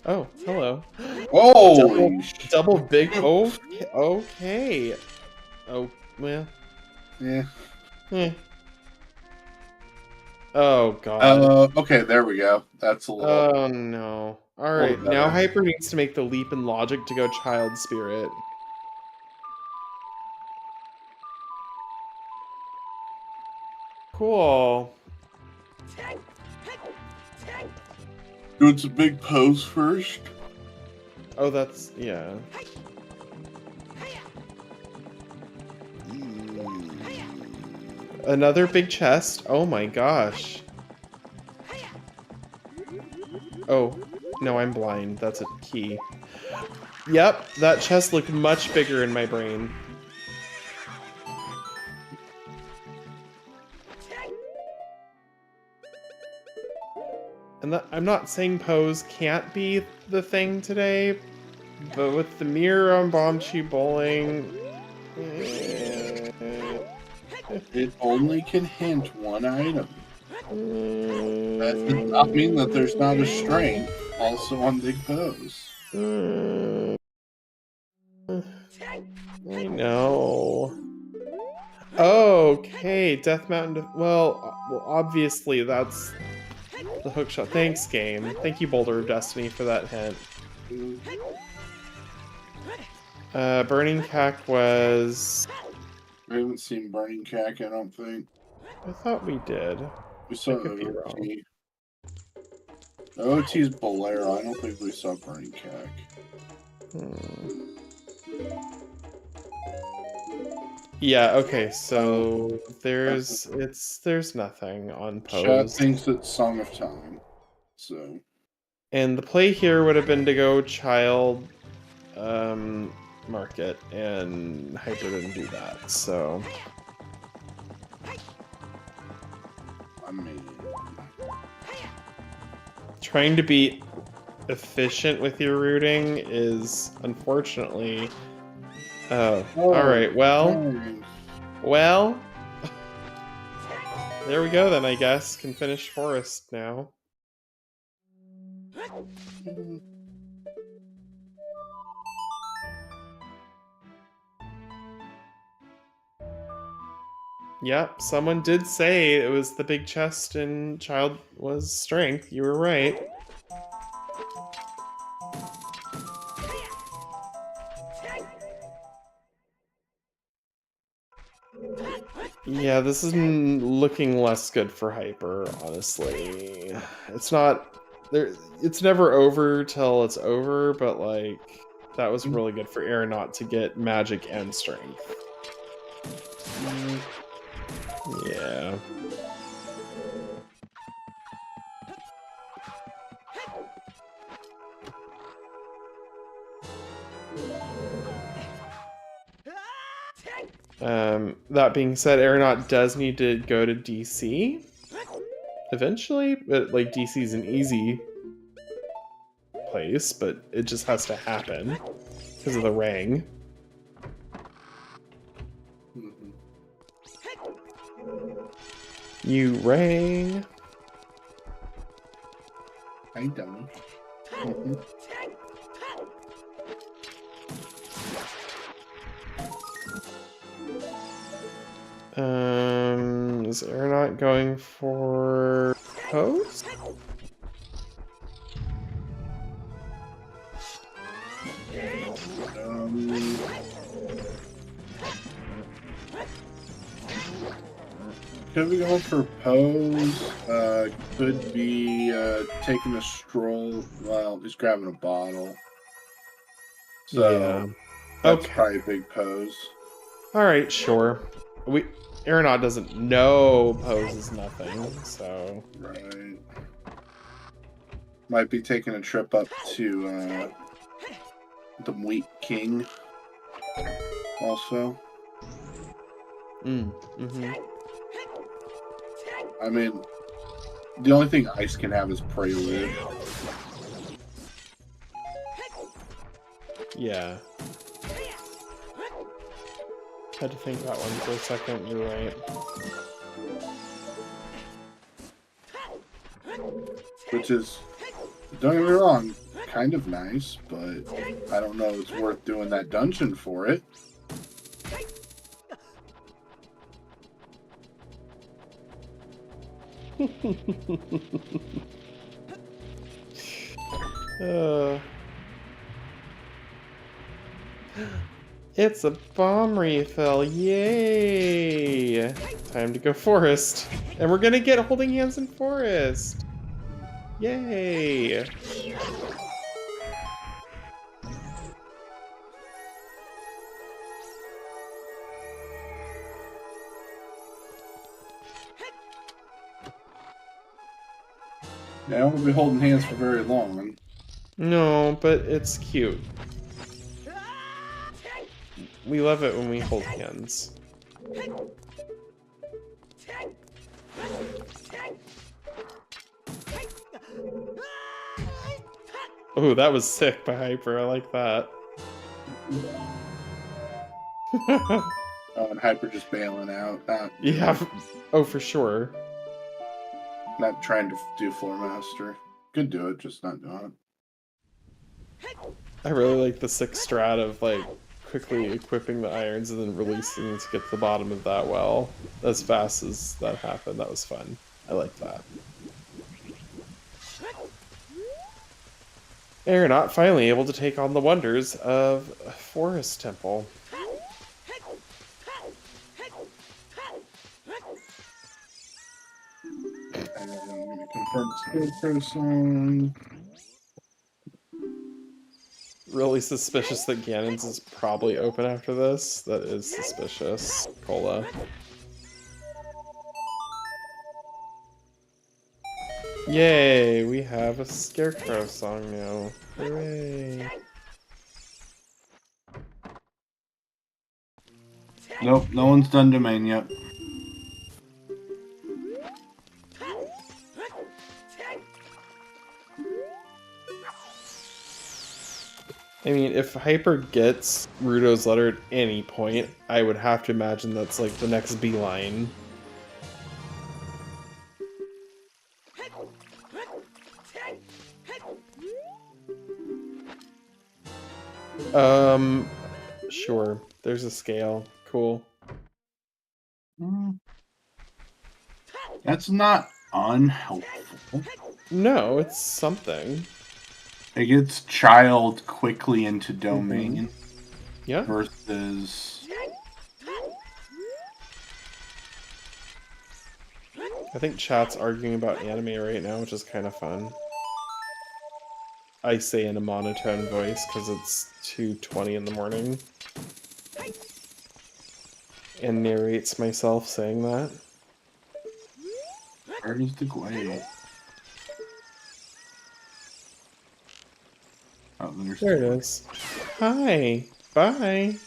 Oh, hello. Holy Double big... Okay. Oh, well... Yeah. Eh. Oh god. Okay, there we go. That's a little. Oh no. Alright, now better. Hyper needs to make the leap in logic to go Child Spirit. Cool. Doing some big pose first. Oh, that's... yeah. Another big chest. Oh my gosh. Oh, no, I'm blind. That's a key. Yep, that chest looked much bigger in my brain. And I'm not saying pose can't be the thing today, but with the mirror on Bombchi Bowling... It only can hint one item. That does not mean that there's not a strength also on big pose. I know. Okay, Death Mountain. Well, obviously that's the hookshot. Thanks, game. Thank you, Boulder of Destiny, for that hint. Burning Cack was. We haven't seen Burning Cack, I don't think. I thought we did. We saw I could be OT. OT's Bolero. I don't think we saw Burning Cack. Yeah, okay, so there's nothing on pose. Chat thinks it's Song of Time. So and the play here would have been to go Child Market, and Hyper didn't do that, so I mean, trying to be efficient with your routing is unfortunately alright, well there we go then, I guess. Can finish Forest now. Yep, someone did say it was the big chest and Child was strength. You were right. Yeah, this is looking less good for Hyper, honestly. It's not... it's never over till it's over, but, like, that was really good for Aranaut to get magic and strength. Yeah. That being said, Aranaut does need to go to DC eventually, but like DC's an easy place, but it just has to happen because of the ring. You rang. I don't. Is Aranaut going for post? Could be going for pose. Could be taking a stroll. Well, he's grabbing a bottle. So yeah. That's probably a big pose. All right, sure. Aranaut doesn't know pose is nothing, so right. Might be taking a trip up to the Wheat King. Also. I mean, the only thing Ice can have is Prelude. Yeah. Had to think that one for a second, you're right. Which is, don't get me wrong, kind of nice, but I don't know it's worth doing that dungeon for it. It's a bomb refill. Yay! Time to go forest. And we're gonna get holding hands in forest. Yay! Now we'll be holding hands for very long. No, but it's cute. We love it when we hold hands. Oh, that was sick by Hyper. I like that. And Hyper just bailing out. Yeah. Oh, for sure. Not trying to do Floor Master. Could do it, just not doing it. I really like the sick strat of like quickly equipping the irons and then releasing to get to the bottom of that well as fast as that happened. That was fun. I like that. Aranaut finally able to take on the wonders of Forest Temple. And I'm going to confirm Scarecrow song. Really suspicious that Ganon's is probably open after this. That is suspicious. Cola. Yay, we have a Scarecrow song now. Hooray. Nope, no one's done domain yet. I mean, if Hyper gets Rudo's letter at any point, I would have to imagine that's like the next beeline. Sure. There's a scale. Cool. That's not unhelpful. No, it's something. It gets child quickly into domain. Yeah. Versus... I think chat's arguing about anime right now, which is kind of fun. I say in a monotone voice because it's 2:20 in the morning. And narrates myself saying that. Where is the Gway? Oh, There it is. Hi. Bye.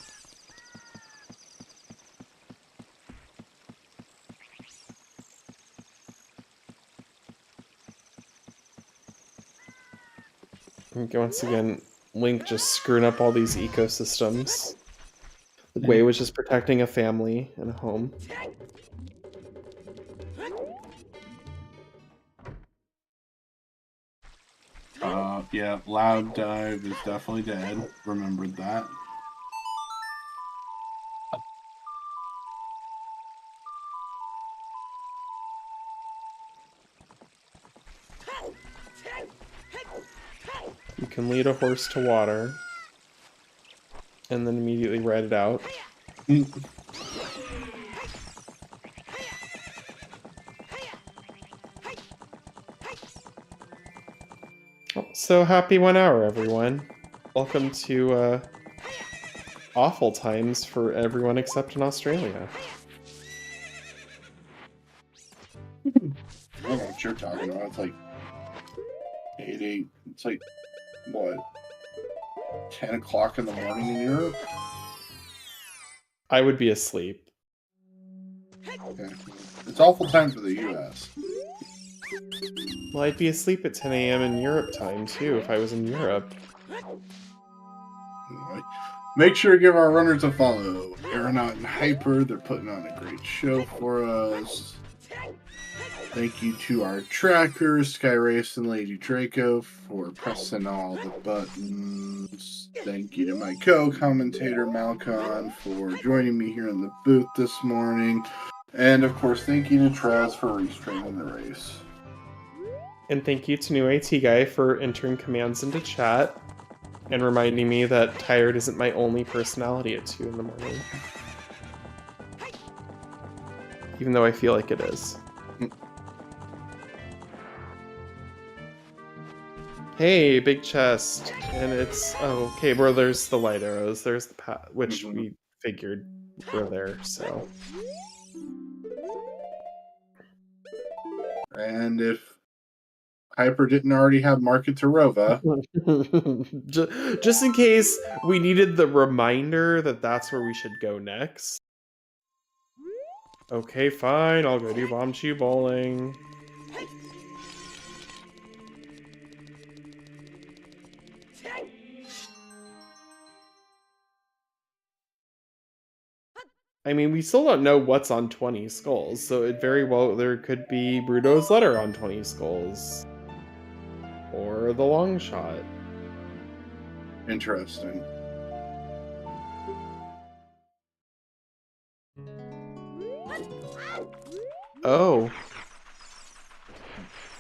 And once again, Link just screwing up all these ecosystems. The Gway was just protecting a family and a home. Yeah, Loud Dive is definitely dead. Remembered that. You can lead a horse to water and then immediately ride it out. So happy 1 hour, everyone. Welcome to awful times for everyone except in Australia. I don't know what you're talking about. It's like 8. It's like, what, 10 o'clock in the morning in Europe? I would be asleep. Okay. It's awful time for the US. Well, I'd be asleep at 10 a.m. in Europe time, too, if I was in Europe. Anyway, make sure to give our runners a follow. Aranaut and Hyper, they're putting on a great show for us. Thank you to our trackers, Skyrace and Lady Draco, for pressing all the buttons. Thank you to my co-commentator, Malcon, for joining me here in the booth this morning. And of course, thank you to Traz for restraining the race. And thank you to New IT Guy for entering commands into chat and reminding me that tired isn't my only personality at 2 in the morning. Even though I feel like it is. Hey, big chest. And it's... Oh, okay, well, there's the light arrows. There's the path, which we figured were there, so... And if Hyper didn't already have Market to Rova... Just in case we needed the reminder that that's where we should go next. Okay, fine, I'll go do Bomb Chew Bowling. I mean, we still don't know what's on 20 skulls, so it very well there could be Bruto's letter on 20 skulls. Or the long shot. Interesting. Oh.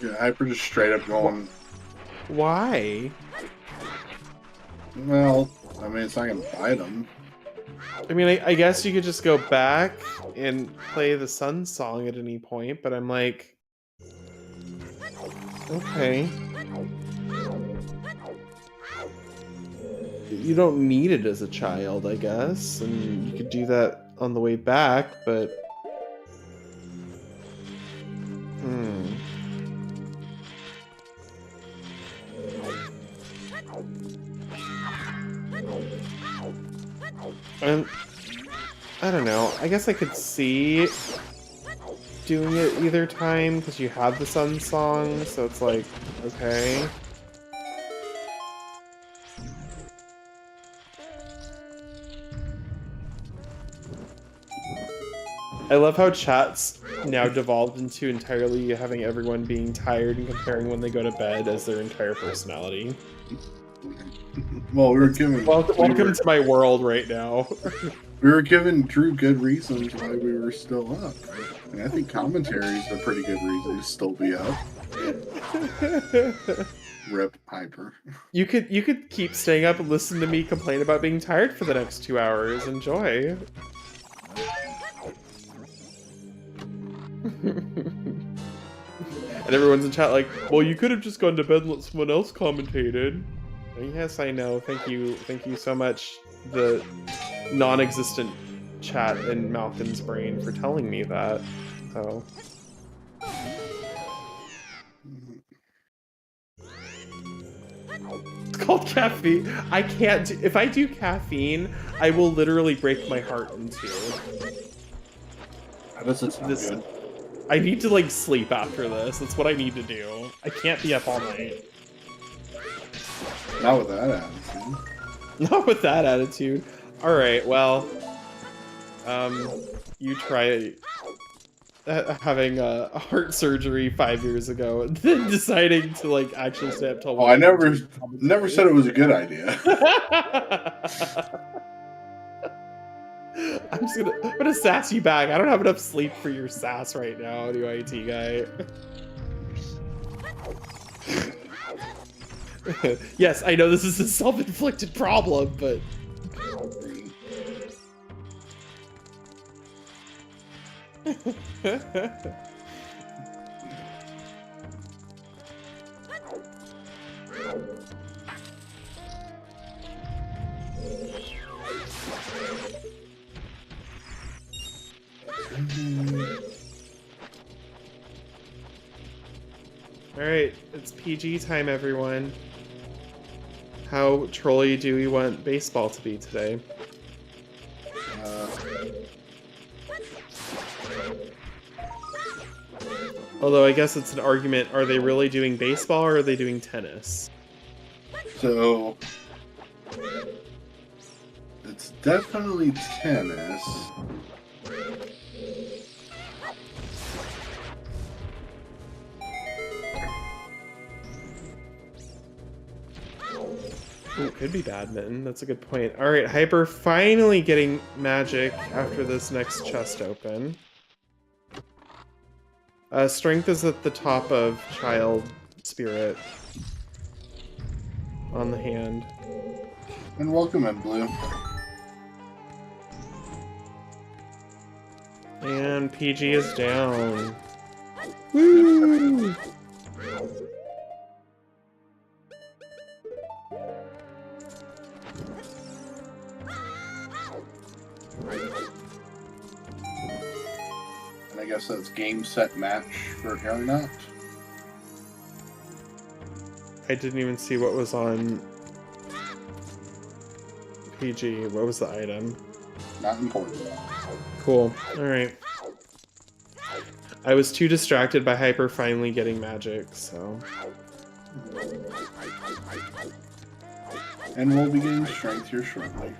Yeah, Hyper just straight up going... Why? Well, I mean, it's not gonna bite him. I mean, I guess you could just go back and play the Sun song at any point, but I'm like... Okay. You don't need it as a child, I guess, and you could do that on the way back, but... I don't know. I guess I could see doing it either time because you have the Sun song, so it's like, okay. I love how chat's now devolved into entirely having everyone being tired and comparing when they go to bed as their entire personality. Well, we were given... Welcome to my world right now. We were giving Drew good reasons why we were still up. And I think commentary is a pretty good reason to still be up. Rip Hyper. You could keep staying up and listen to me complain about being tired for the next 2 hours. Enjoy. And everyone's in chat like, well, you could have just gone to bed and let someone else commentated. Yes, I know. Thank you so much, the non-existent chat in Malkin's brain, for telling me that. So. It's called caffeine. I can't do, if I do caffeine, I will literally break my heart in two. How does it sound good? I need to like sleep after this. That's what I need to do. I can't be up all night. Not with that attitude. Not with that attitude. Alright, well, you try having a heart surgery 5 years ago and then deciding to like actually stay up till... Oh, I never said it was a good idea. I'm gonna sass you back. I don't have enough sleep for your sass right now, new IT guy. Yes, I know this is a self-inflicted problem, but... Alright, it's PG time, everyone. How trolly do we want baseball to be today? Although I guess it's an argument, are they really doing baseball or are they doing tennis? So, it's definitely tennis. Ooh, could be badminton. That's a good point. Alright, Hyper finally getting magic after this next chest open. Strength is at the top of Child Spirit on the hand. And welcome in, Blue. And PG is down. Woo! And I guess that's game, set, match for Aranaut. I didn't even see what was on PG. What was the item? Not important. Cool. Alright. I was too distracted by Hyper finally getting magic, so... And we'll be getting strength here shortly.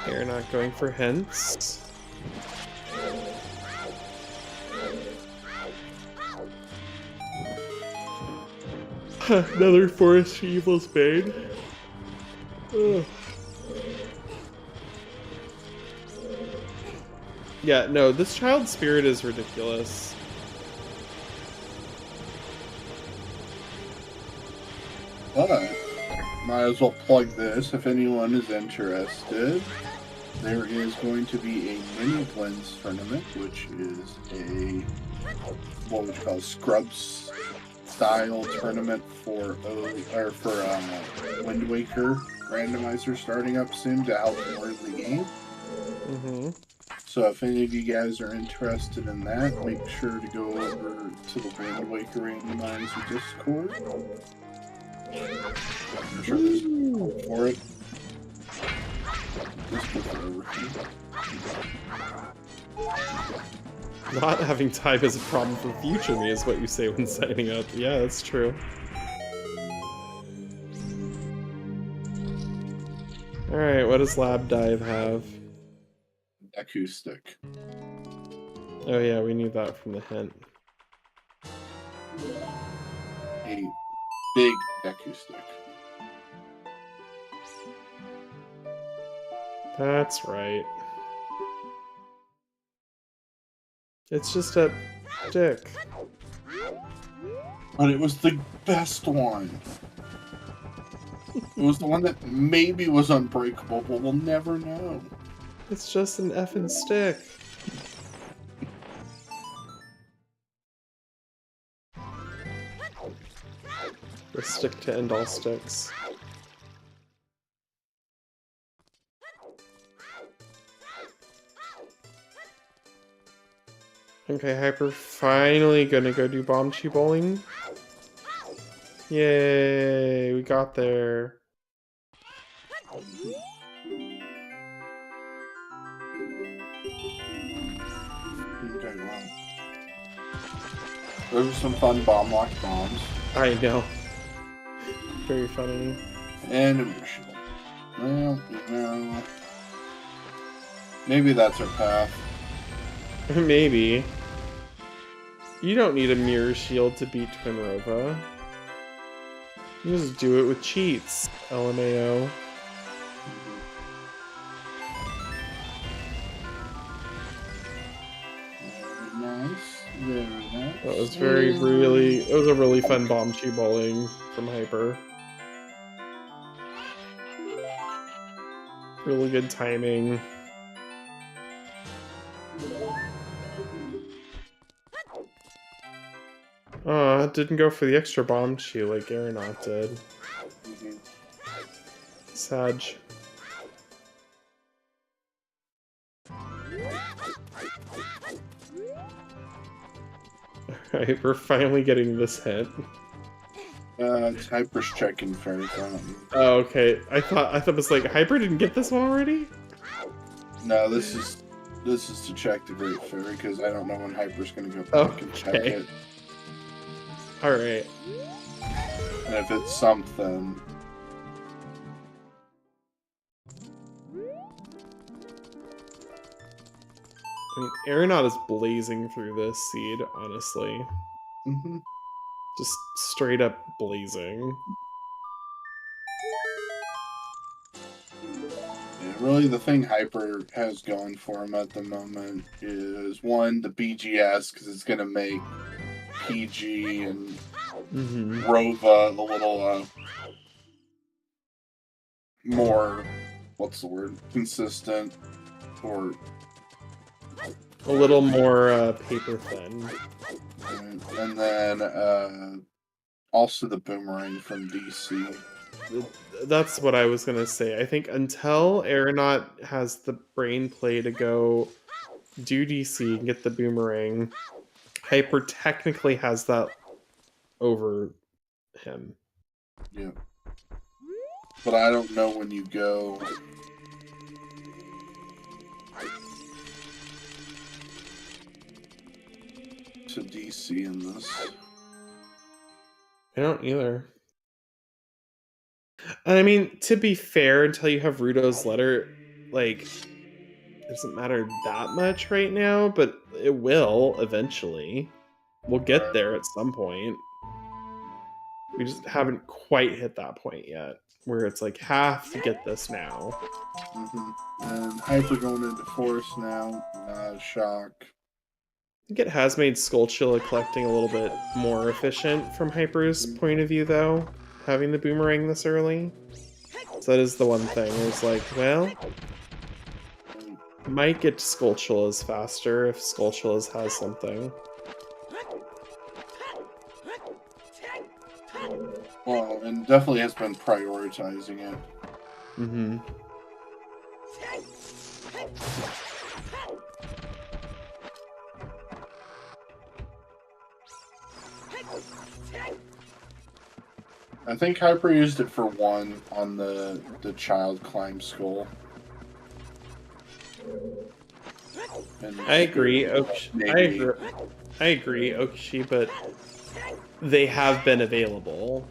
You're not going for hints. Another Forest Evil's Bane. Ugh. Yeah, no, this Child Spirit is ridiculous. But might as well plug this if anyone is interested. There is going to be a mini blends tournament, which is a what would you call Scrubs style tournament for Wind Waker Randomizer starting up soon to help learn the game. Mm-hmm. So if any of you guys are interested in that, make sure to go over to the Wind Waker Randomizer Discord. I'm sure there's a for it. Not having time is a problem for future me is what you say when signing up. Yeah, that's true. Alright, what does Lab Dive have? Acoustic. Oh yeah, we need that from the hint. A big acoustic. That's right. It's just a dick. But it was the best one. It was the one that maybe was unbreakable, but we'll never know. It's just an effing stick. The stick to end all sticks. Okay, Hyper finally gonna go do bomb chi bowling. Yay, we got there. Okay, well. Those are some fun bomb lock bombs. I know. Very funny. And a mirror shield. Well, no. Maybe that's our path. Maybe. You don't need a mirror shield to beat Twin Rova. You just do it with cheats, LMAO. Very nice. Very nice. That was it was a really fun bomb chi bowling from Hyper. Really good timing. It didn't go for the extra bomb chi like Aranaut did. Sag. Alright, we're finally getting this hit. It's Hyper's checking fairy fountain. Oh, okay. I thought it was like Hyper didn't get this one already? No, this is to check the Great Fairy because I don't know when Hyper's gonna go back and check it. Alright. And if it's something. I mean, Aranaut is blazing through this seed, honestly. Mm-hmm. Just straight up blazing. really the thing Hyper has going for him at the moment is, one, the BGS, because it's going to make PG and Rova a little more, what's the word, consistent, or a little more paper thin. And then also the boomerang from DC. That's what I was gonna say. I think until Aranaut has the brain play to go do DC and get the boomerang, Hyper technically has that over him. Yeah. But I don't know when you go to DC in this. I don't either. And I mean, to be fair, until you have Rudo's letter, like, it doesn't matter that much right now, but it will eventually. We'll get there at some point. We just haven't quite hit that point yet, where it's like, have to get this now. And Hyper going into Forest now, not a shock. I think it has made Skullchilla collecting a little bit more efficient from Hyper's point of view, though, having the boomerang this early. So that is the one thing. It's like, well, might get to Skullchilla's faster if Skullchilla's has something. Well, and definitely has been prioritizing it. I think Hyper used it for one on the child climb skull. And I agree, I agree, Okishi, but they have been available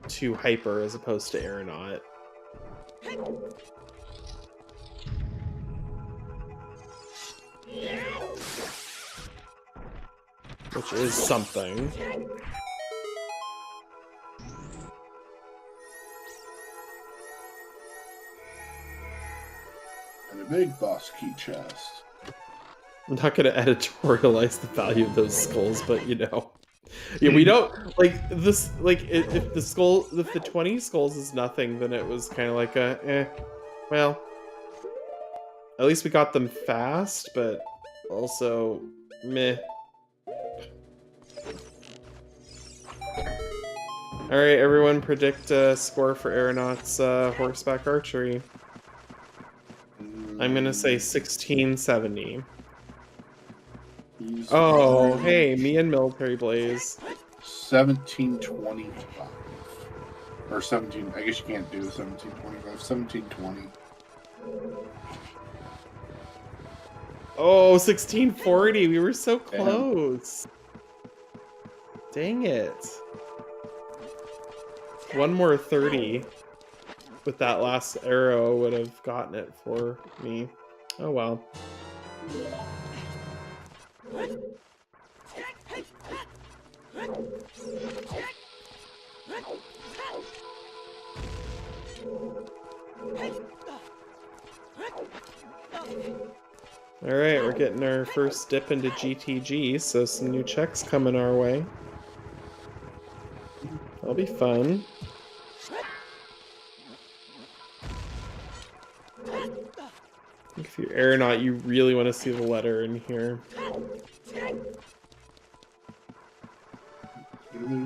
to Hyper as opposed to Aranaut. Which is something. And a big boss key chest. I'm not going to editorialize the value of those skulls, but you know. Yeah, we don't like this. Like, if the 20 skulls is nothing, then it was kind of like a, well, at least we got them fast, but also meh. All right, everyone, predict a score for Aranaut's horseback archery. I'm gonna say 1670. Oh, hey, me and Military Blaze. 1725. Or 17, I guess you can't do 1725, 1720. Oh, 1640, we were so close. Dang it. One more 30 with that last arrow would have gotten it for me. Oh well. Alright, we're getting our first dip into GTG, so some new checks coming our way. That'll be fun. If you're Aranaut, you really want to see the letter in here.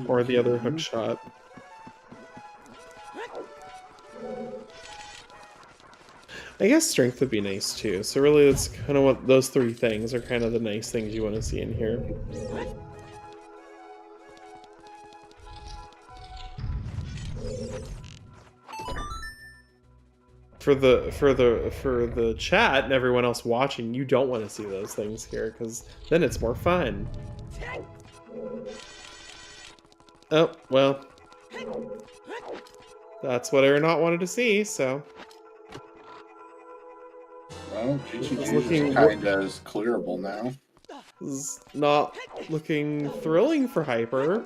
Or the other hook shot. I guess strength would be nice too. So really, it's kind of what those three things are kind of the nice things you want to see in here. For the chat and everyone else watching, you don't want to see those things here because then it's more fun. Oh well, that's what Aranaut wanted to see. So. Well, GTG is kind of clearable now. This is not looking thrilling for Hyper.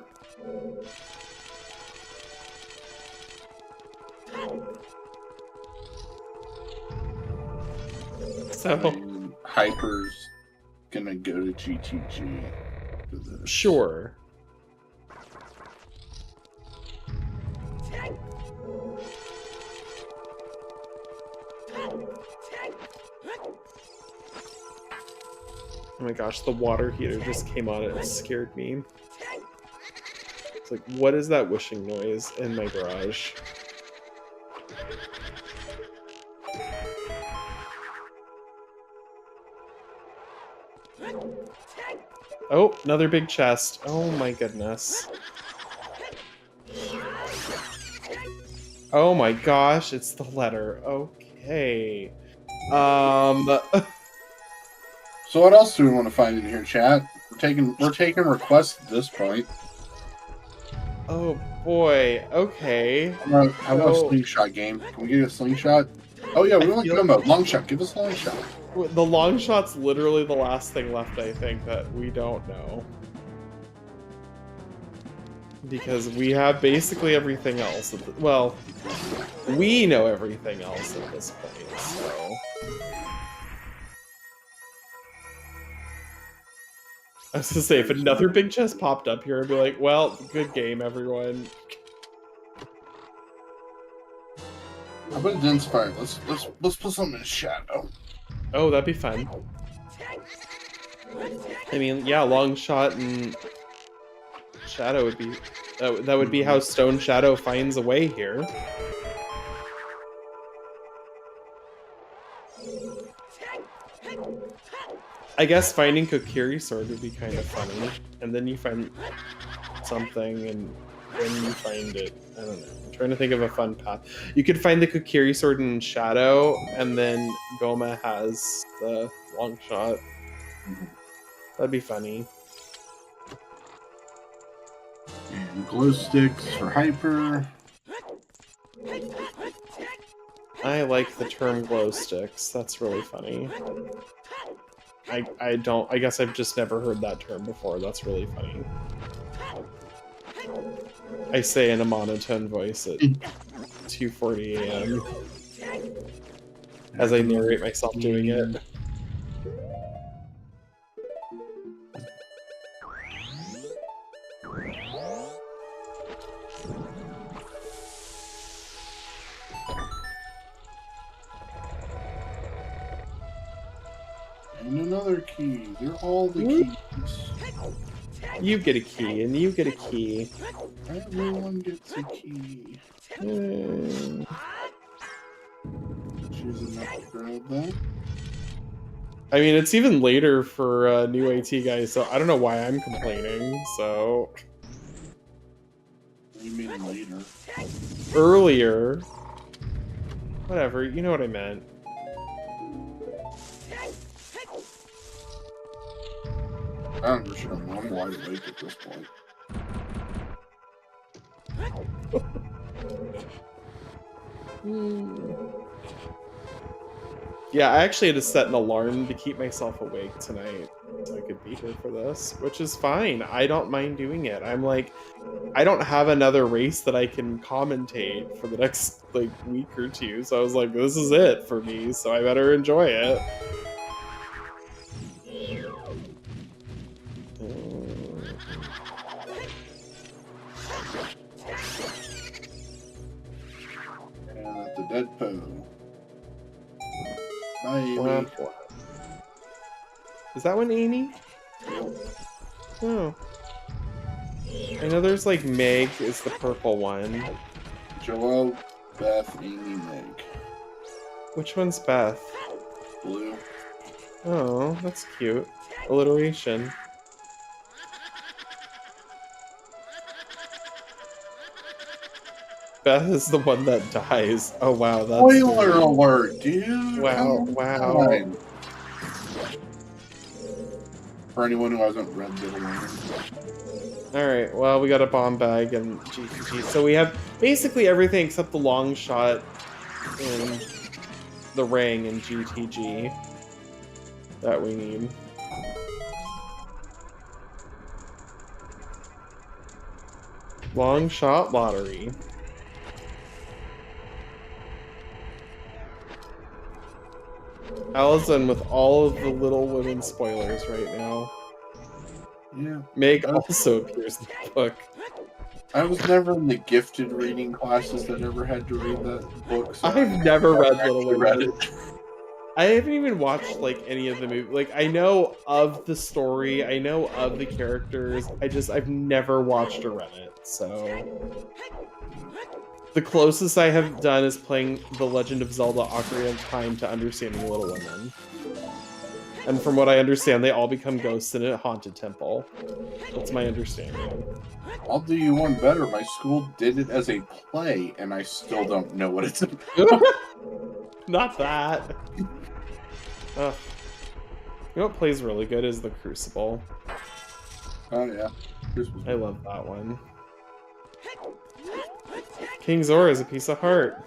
So And Hyper's gonna go to GTG for this. sure. Oh my gosh, the water heater just came on and it scared me. It's like, what is that whooshing noise in my garage? Oh, another big chest. Oh my goodness. Oh my gosh, it's the letter. Okay. So what else do we want to find in here, chat? We're taking requests at this point. Oh boy. Okay. How about a slingshot game? Can we get a slingshot? Oh yeah, we want go mode. Long shot. Give us a long shot. The long shot's literally the last thing left, I think, that we don't know. Because we have basically everything else. Well, we know everything else at this point, so... I was gonna say, if another big chest popped up here, I'd be like, well, good game, everyone. How about Inspire? Let's put something in Shadow. Oh, that'd be fun. I mean, yeah, long shot and Shadow would be... That would be how Stone Shadow finds a way here. I guess finding Kokiri Sword would be kind of funny. And then you find something and then you find it. I don't know. I'm trying to think of a fun path. You could find the Kokiri Sword in Shadow, and then Goma has the long shot. That'd be funny. And glow sticks for Hyper. I like the term glow sticks. That's really funny. I guess I've just never heard that term before. That's really funny. I say in a monotone voice at 2:40 a.m. as I narrate myself doing it. And another key. They're all the keys. You get a key, and you get a key. Everyone gets a key. Mm. Choose enough to grab that. I mean, it's even later for new AT guys, so I don't know why I'm complaining, so... What do you mean later? Earlier. Whatever, you know what I meant. I don't understand. I'm wide awake at this point. Yeah, I actually had to set an alarm to keep myself awake tonight so I could be here for this, which is fine. I don't mind doing it. I'm like, I don't have another race that I can commentate for the next like week or two, so I was like, this is it for me, so I better enjoy it. And at the dead Poe. Bye, Amy. Wow. Is that one Amy? Oh. I know there's like Meg is the purple one. Joelle, Beth, Amy, Meg. Which one's Beth? Blue. Oh, that's cute. Alliteration. Beth is the one that dies. Oh wow, that's Spoiler alert, dude! Wow, wow. On. For anyone who hasn't read the one. Alright, well we got a bomb bag and GTG. So we have basically everything except the long shot in the ring and GTG that we need. Long shot lottery. Allison with all of the Little Women spoilers right now. Yeah. Meg also appears in the book. I was never in the gifted reading classes that ever had to read that book. So I've never read Little actually Women. read it. I haven't even watched like any of the movies. Like I know of the story, I know of the characters. I've never watched or read it. So the closest I have done is playing The Legend of Zelda: Ocarina of Time to understanding Little Women. And from what I understand, they all become ghosts in a haunted temple. That's my understanding. I'll do you one better. My school did it as a play, and I still don't know what it's about. Not that. Ugh. You know what plays really good is The Crucible. Oh, yeah. I love that one. King Zora is a piece of heart.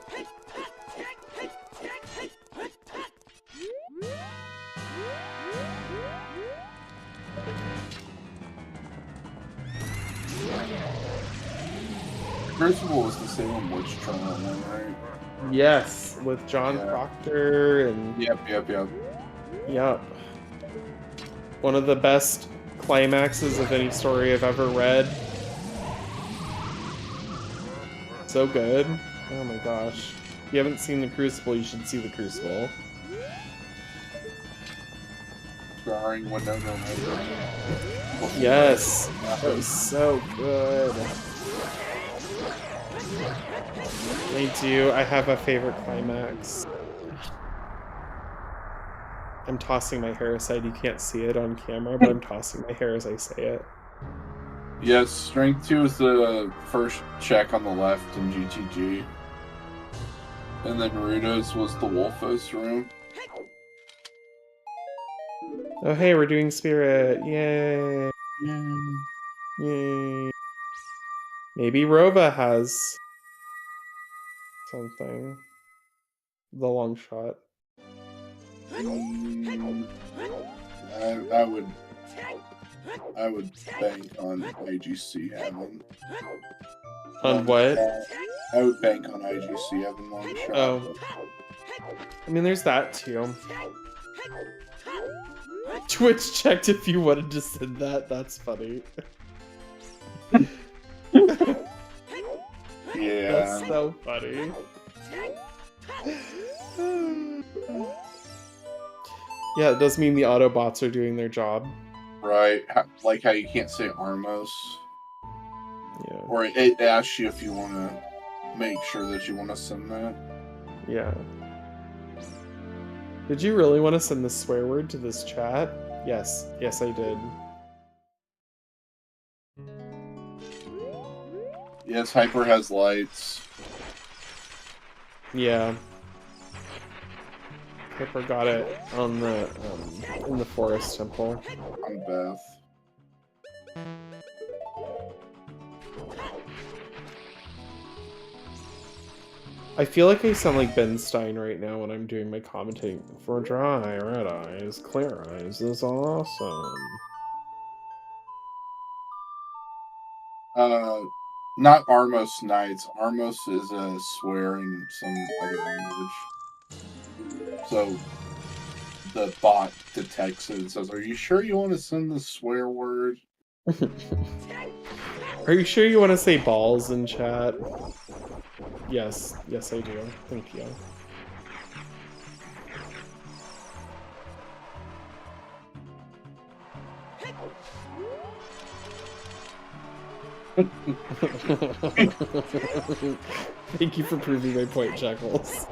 Crucible was the Salem Witch Trial one, right? Yes, with John Yeah. Proctor and... Yep. One of the best climaxes of any story I've ever read. So good. Oh my gosh. If you haven't seen The Crucible, you should see The Crucible. Starring Winona Ryder. Yes! That was so good. I have a favorite climax. I'm tossing my hair aside. You can't see it on camera, but I'm tossing my hair as I say it. Yes, Strength 2 is the first check on the left in GTG. And then Naruto's was the Wolfos room. Oh hey, we're doing Spirit. Yay! Yeah. Yay! Maybe Rova has something. The long shot. I would bank on IGC having. On what? I would bank on IGC having long shot. Oh. I mean, there's that too. Twitch checked if you wanted to send that. That's funny. Yeah. That's so funny. Yeah, it does mean the Autobots are doing their job. Right. Like how you can't say Armos. Yeah. Or it asks you if you want to make sure that you want to send that. Yeah. Did you really want to send the swear word to this chat? Yes. Yes, I did. Yes, Hyper has lights. Yeah. Pepper got it on the in the forest temple. On Beth. I feel like I sound like Ben Stein right now when I'm doing my commentating. For dry, red eyes, clear eyes is awesome. Not Armos Knights. Armos is a swear in some other language. So the bot detects it and says, "Are you sure you want to send the swear word?" Are you sure you want to say balls in chat? Yes. Yes, I do. Thank you. Thank you for proving my point, Chuckles.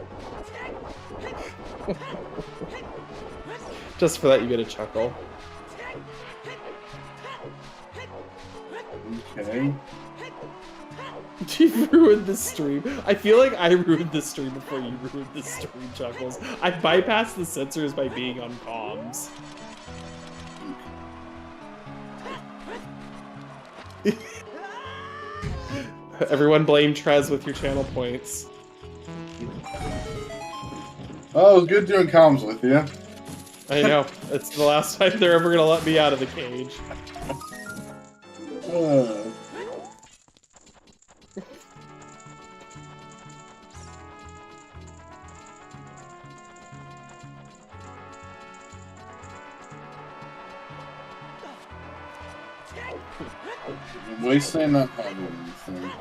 Just for that, you get a chuckle. Okay. You ruined the stream. I feel like I ruined the stream before you ruined the stream, Chuckles. I bypassed the censors by being on comms. Everyone blame Trez with your channel points. Oh, it was good doing comms with you. I know. It's the last time they're ever gonna let me out of the cage. Wasteland not having anything.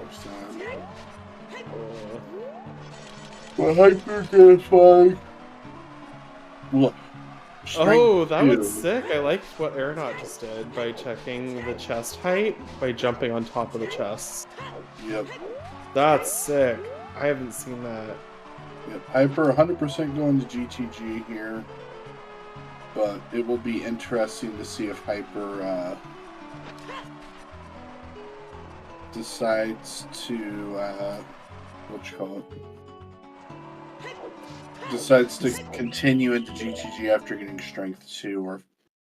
Well, Hyper's gonna fly. Look. Oh, that Strength was sick. I liked what Aranaut just did by checking the chest height by jumping on top of the chests. Yep. That's sick. I haven't seen that. Yep. Hyper 100% going to GTG here. But it will be interesting to see if Hyper decides to what you call it? Decides to continue into GTG after getting Strength 2, or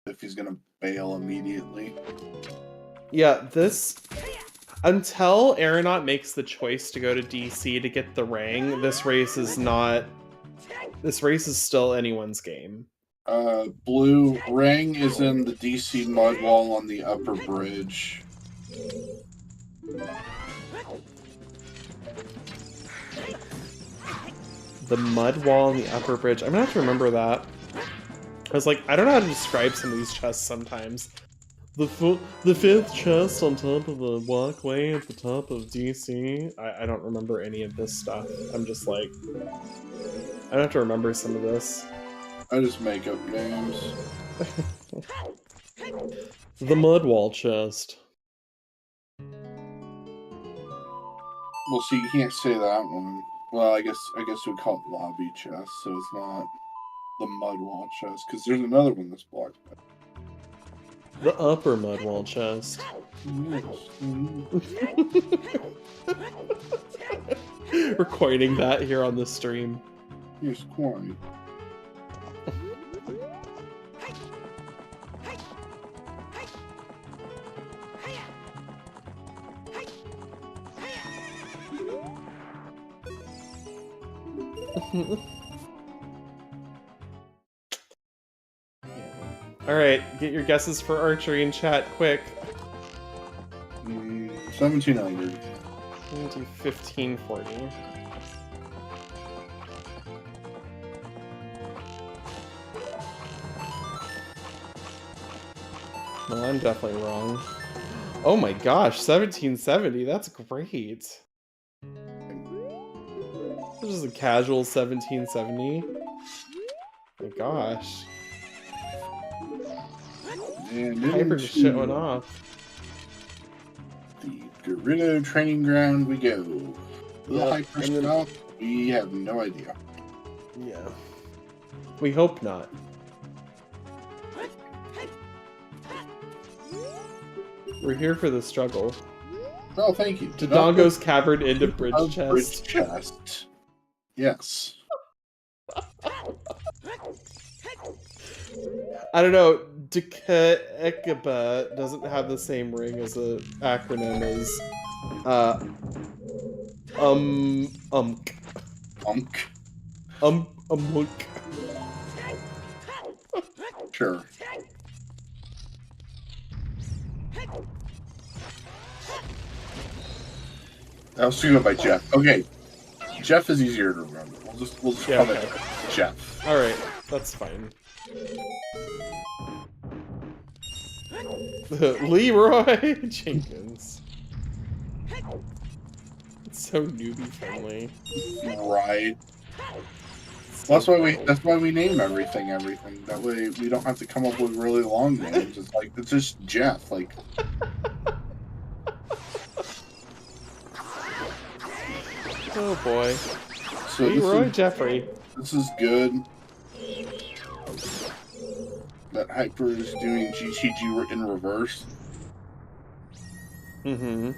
if he's gonna bail immediately. Yeah, this... Until Aranaut makes the choice to go to DC to get the ring, this race is not... This race is still anyone's game. Blue ring is in the DC mud wall on the upper bridge. The mud wall on the upper bridge. I'm gonna have to remember that. I was like, I don't know how to describe some of these chests sometimes. The fifth chest on top of the walkway at the top of DC. I don't remember any of this stuff. I'm just like, I don't have to remember some of this. I just make up names. The mud wall chest. Well, see, you can't say that one. Well, I guess we call it lobby chest, so it's not the mud wall chest, because there's another one that's blocked. The upper mud wall chest. Yes. We're coining that here on the stream. Yes, quite. Alright, get your guesses for archery in chat, quick. 1700. I'm gonna do 1540. Well, I'm definitely wrong. Oh my gosh, 1770, that's great. This is a casual 1770. My gosh. And Hyper just showing off. The Gorilla training ground we go. The Yep, Hyper and then- stuff, we have no idea. Yeah. We hope not. We're here for the struggle. Oh, thank you. Dodongo's cavern into bridge chest. Bridge chest. Yes. I don't know, Ekaba doesn't have the same ring as a acronym as umk. Sure. I was thinking by Jeff. Okay. Jeff is easier to remember. We'll just Yeah, call okay. it Jeff. Alright, that's fine. Leroy Jenkins. It's so newbie friendly. Right. Well, that's why we name everything. That way we don't have to come up with really long names. It's just Jeff. Like. Oh boy. So Leroy Jeffrey. This is good. That Hyper is doing GTG in reverse. Mm-hmm.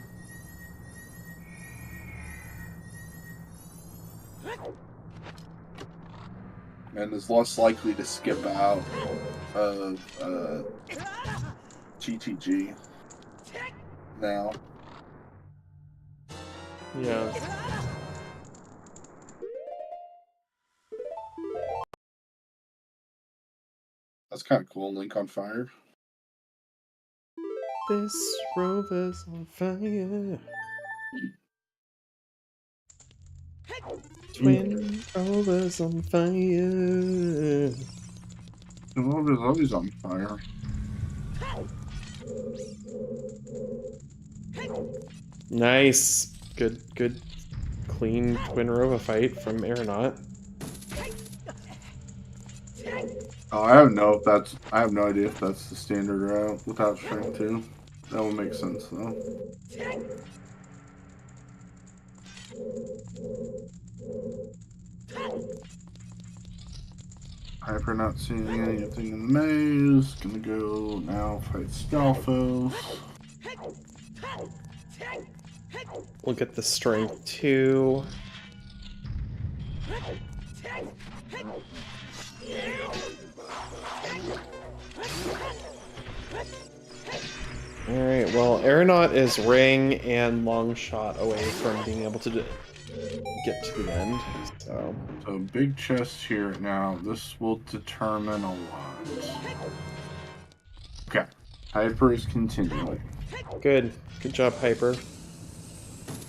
And is less likely to skip out of GTG now. Yeah. That's kind of cool. Link on fire. This rover's on fire. Twin rovers on fire. The world is always on fire. Nice. Good, clean Twin Rova fight from Aranaut. Oh, I have no idea if that's the standard route without strength too. That would make sense though. Hyper not seeing anything in the maze. Gonna go now fight Stalfos. We'll get the strength too. Alright, well, Aranaut is ring and long shot away from being able to get to the end. So big chest here now. This will determine a lot. Okay. Hyper is continuing. good job, Hyper.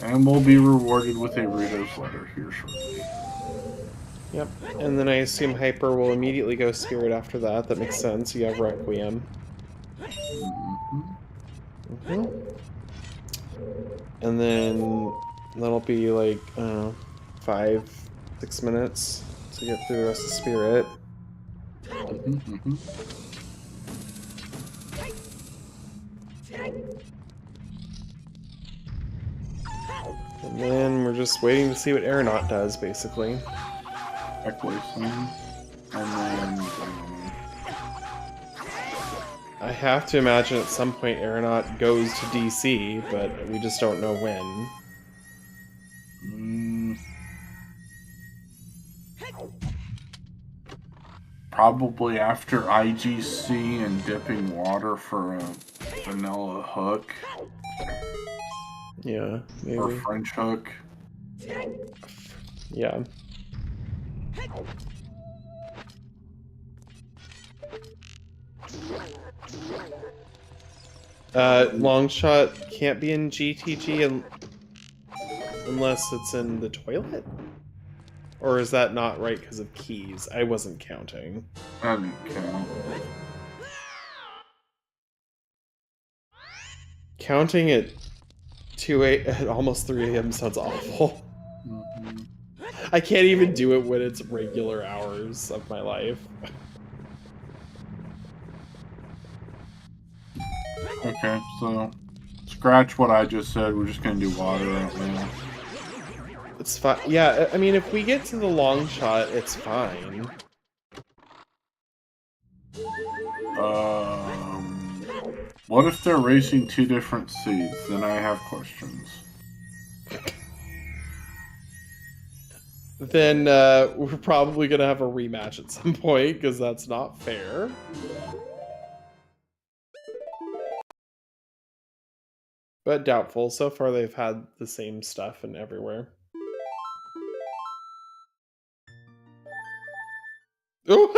And we'll be rewarded with a Rito's letter here shortly. Yep, and then I assume Hyper will immediately go Spirit after that. That makes sense. You have Requiem. And then that'll be like, I don't know, 5-6 minutes to get through the rest of Spirit. And then we're just waiting to see what Aranaut does, basically. And then I have to imagine at some point Aranaut goes to DC, but we just don't know when. Probably after IGC and dipping water for a vanilla hook. Yeah, maybe. Or French hook. Yeah. Long shot can't be in GTG unless it's in the toilet? Or is that not right because of keys? I wasn't counting. I didn't count. Counting at at almost 3 a.m. sounds awful. I can't even do it when it's regular hours of my life. Okay, so scratch what I just said. We're just gonna do water right now. It's fine. Yeah, I mean, if we get to the long shot, it's fine. What if they're racing 2 different seeds? Then I have questions. Then we're probably gonna have a rematch at some point, because that's not fair. But doubtful. So far they've had the same stuff and everywhere. Ooh!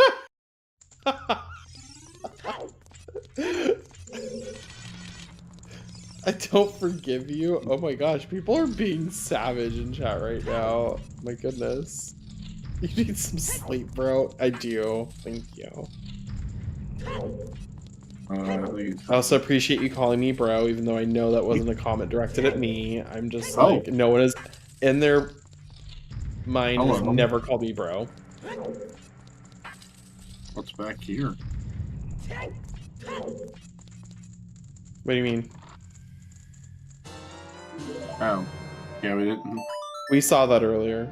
I don't forgive you. Oh my gosh, people are being savage in chat right now. My goodness. You need some sleep, bro. I do. Thank you. I also appreciate you calling me bro, even though I know that wasn't a comment directed at me. I'm just like, no one is in their mind has never called me bro. What's back here? What do you mean? Oh. Yeah, we didn't. We saw that earlier.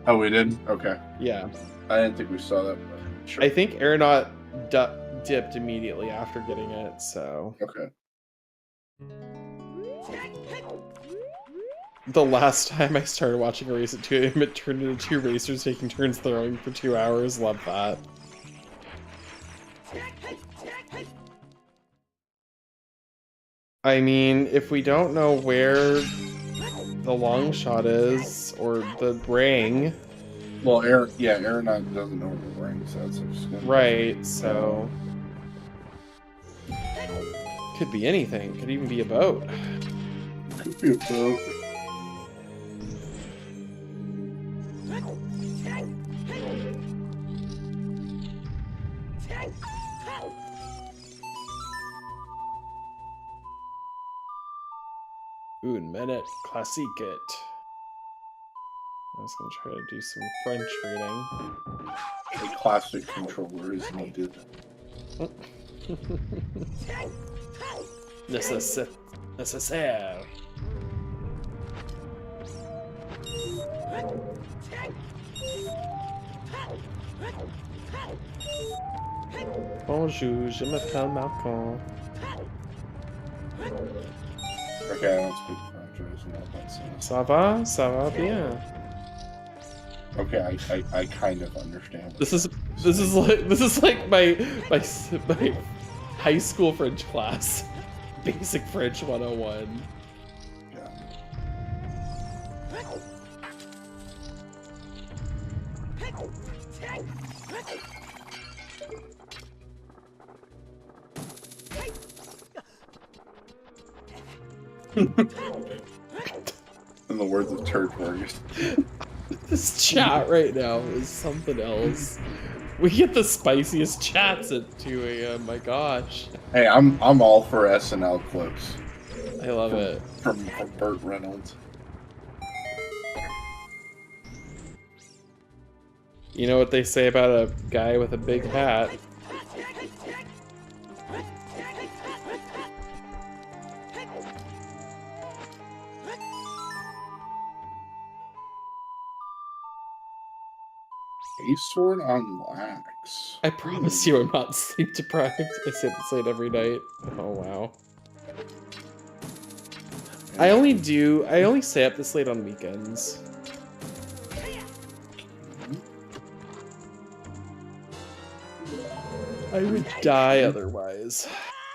Oh, we did? Okay. Yeah. I didn't think we saw that, but sure. I think Aranaut dipped immediately after getting it, so. Okay. The last time I started watching a race at 2 a.m., it turned into 2 racers taking turns throwing for 2 hours. Love that. I mean, if we don't know where the long shot is, or the ring... Well, Aranaut doesn't know where the ring is, so it's good. Right, so... Could be anything. Could even be a boat. Could be a boat. 1 minute. Classique it. I was going to try to do some French reading. A classic controller is needed. Nécessaire. Bonjour, je m'appelle Malcolm. Okay, I don't speak French. I just know what that says. Ça va bien. Okay, I kind of understand. This is like my high school French class. Basic French 101. Yeah. In the words of Turd Burgers. This chat right now is something else. We get the spiciest chats at 2 a.m. My gosh. Hey, I'm all for SNL clips. I love it. From Burt Reynolds. You know what they say about a guy with a big hat? A sword on wax. I promise you I'm not sleep deprived. I say this late every night. Oh wow. I only stay up this late on weekends. I would die otherwise.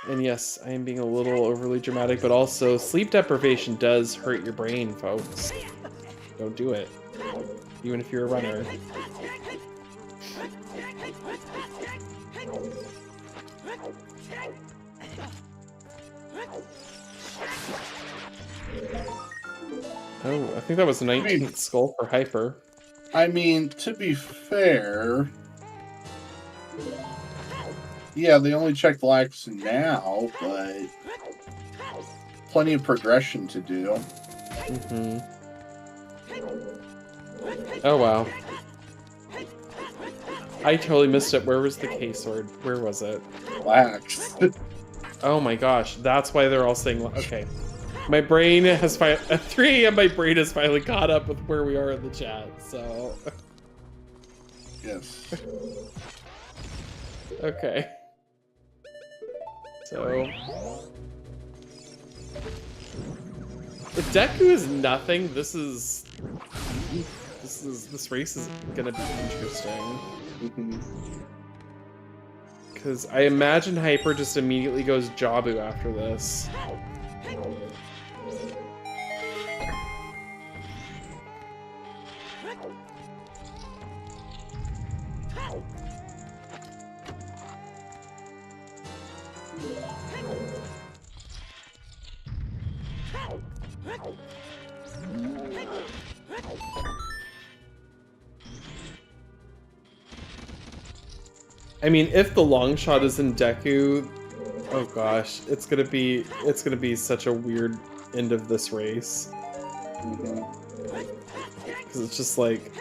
And yes, I am being a little overly dramatic, but also sleep deprivation does hurt your brain, folks. Don't do it. Even if you're a runner. Oh, I think that was 19th skull for Hyper. I mean, to be fair, yeah, they only checked lax now, but plenty of progression to do. Mm-hmm. Oh wow. I totally missed it. Where was the K-sword? Where was it? Lax. Oh my gosh, that's why they're all saying, okay. My brain has at 3 a.m. my brain has finally caught up with where we are in the chat, so. Yes. Okay. So. If Deku is nothing, this race is gonna be interesting. Because I imagine Hyper just immediately goes Jabu after this. I mean, if the long shot is in Deku, oh gosh, it's gonna be such a weird end of this race. Because it's just like,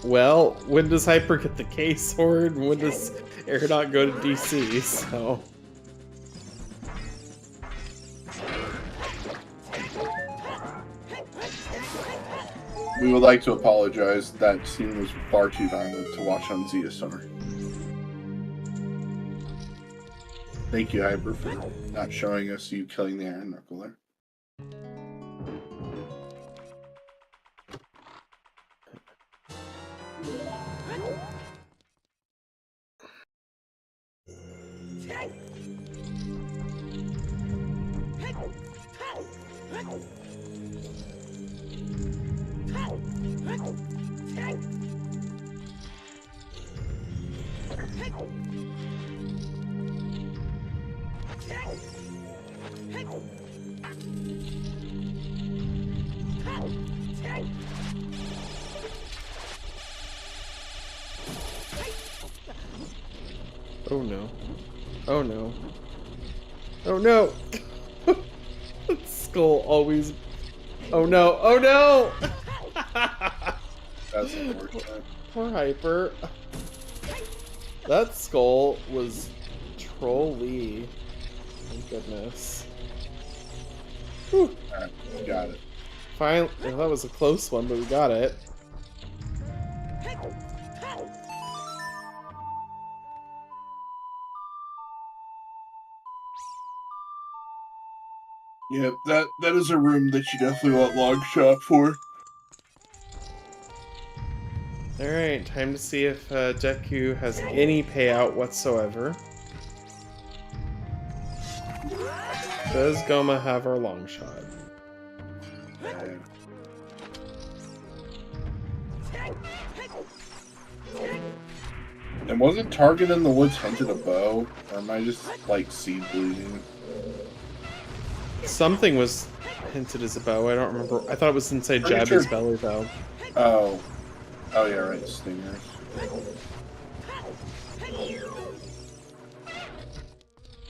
well, when does Hyper get the K sword? When does Aranaut go to DC? So. We would like to apologize. That scene was far too violent to watch on ZSR. Thank you, Hyper, for not showing us you killing the Iron Knuckler. Oh no. Oh no. Oh no! It's Skull always... Oh no, oh no! That's unfortunate. Poor Hyper. That Skull was trolly. Thank goodness. Whew. Alright, got it. Finally, that was a close one, but we got it. Yeah, that is a room that you definitely want long shot for. Alright, time to see if Deku has any payout whatsoever. Does Goma have our long shot? Yeah. And wasn't Target in the Woods hinted a bow? Or am I just, like, seed bleeding? Something was hinted as a bow, I don't remember. I thought it was inside Jabby's belly, though. Oh. Oh, yeah, right, stingers.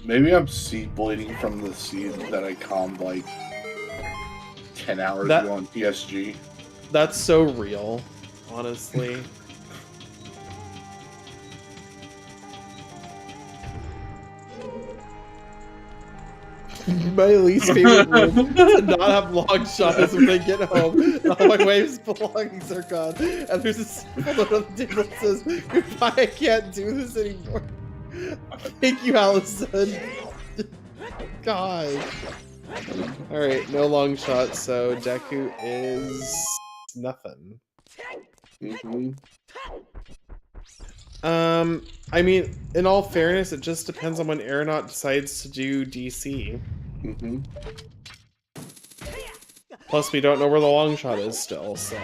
Maybe I'm seed bleeding from the seed that I calmed, like, 10 hours ago on PSG. That's so real, honestly. My least favorite room to not have long shot is when I get home and all my wife's belongings are gone. And there's a simple note on the table that says, "Goodbye, I can't do this anymore." Thank you, Allison. God. Alright, no long shot, so Deku is nothing. Mm-hmm. I mean, in all fairness, it just depends on when Aranaut decides to do DC. Mm-hmm. Plus, we don't know where the long shot is still, so...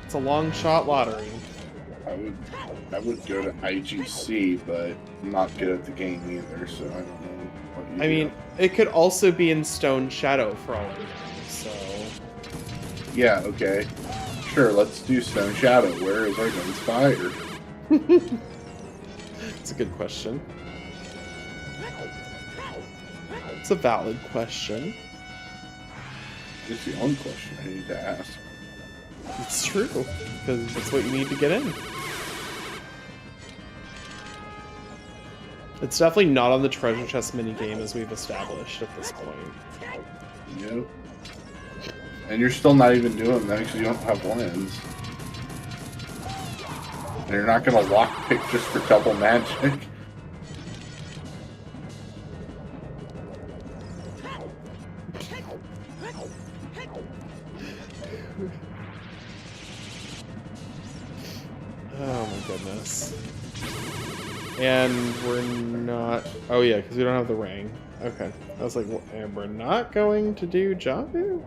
It's a long shot lottery. I would go to IGC, but I'm not good at the game either, so I don't know what you I mean, it could also be in Stone Shadow for all we know, so... Yeah, okay. Sure, let's do Stone Shadow. Where is our gun's fire? It's a good question. It's a valid question. It's the only question I need to ask. It's true, because that's what you need to get in. It's definitely not on the treasure chest minigame as we've established at this point. Yep. And you're still not even doing that because you don't have lens. And you're not going to lockpick just for double magic. Oh my goodness. And we're not... Oh yeah, because we don't have the ring. Okay. I was like, and we're not going to do Jabu?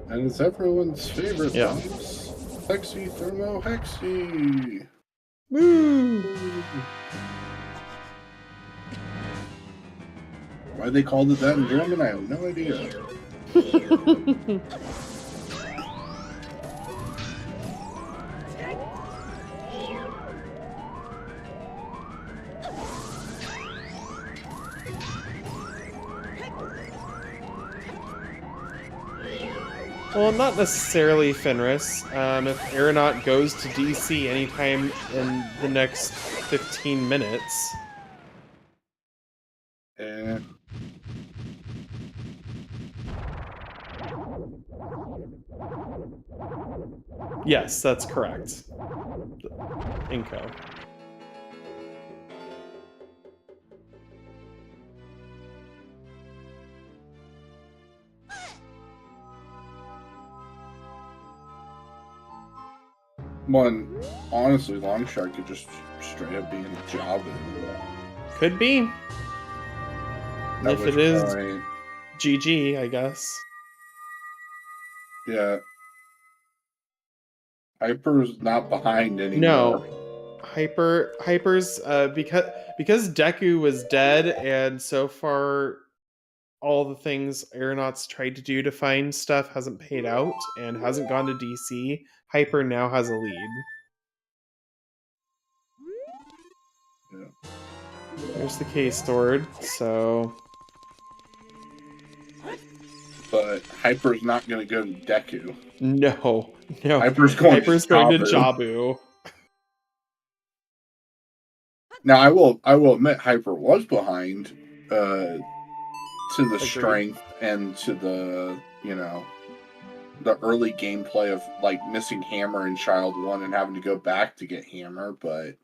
And it's everyone's favorite Yeah. boss. Hexy Thermo Hexy! Woo! Why they called it that in German, I have no idea. Well, not necessarily Fenris. If Aranaut goes to DC anytime in the next 15 minutes... Eh. Yes, that's correct. Inco. One, honestly, Longshark could just straight up be in a job. Could be. At If which it is point, GG, I guess. yeah. Hyper's not behind anymore. No. Hyper's because Deku was dead, and so far all the things Aeronaut's tried to do to find stuff hasn't paid out and hasn't gone to DC. Hyper now has a lead. Yeah. There's the K sword, so but Hyper's not going to go to Deku. No. Hyper's going to Jabu. Now, I will admit Hyper was behind to the Agreed. strength and to the, the early gameplay of like missing Hammer in Child 1 and having to go back to get Hammer, but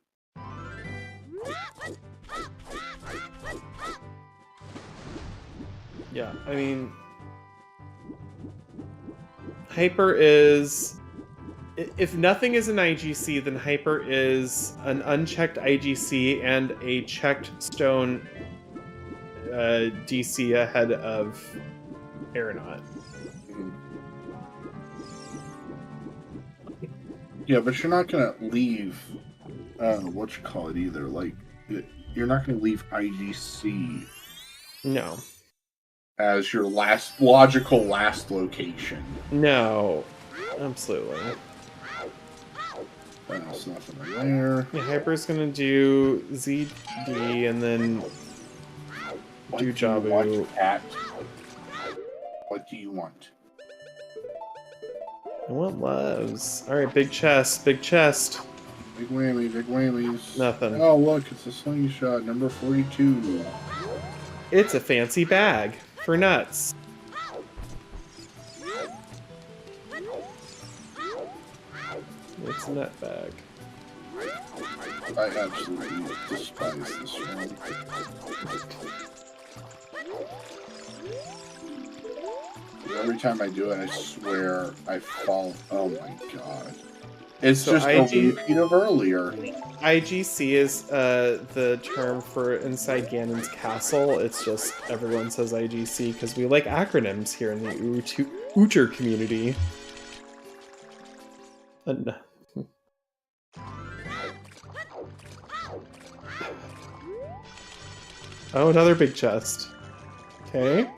yeah, I mean, Hyper is, if nothing is an IGC, then Hyper is an unchecked IGC and a checked stone DC ahead of Aranaut. yeah, but you're not gonna leave what you call it either. Like, you're not gonna leave IGC No. as your logical last location. No. Absolutely. That's nothing right there. Yeah, Hyper's gonna do ZD and then do Jabu. Want, Cat? What do you want? I want loves. Alright, big chest, big chest. Big whammy, big whammies. Nothing. Oh, look, it's a slingshot, number 42. It's a fancy bag for nuts. It's a nut bag. I absolutely despise this one. Every time I do it, I swear I fall. Oh my god. It's So just a repeat of earlier. IGC is the term for inside Ganon's castle. It's just everyone says IGC because we like acronyms here in the OoT community. Oh, another big chest. Okay.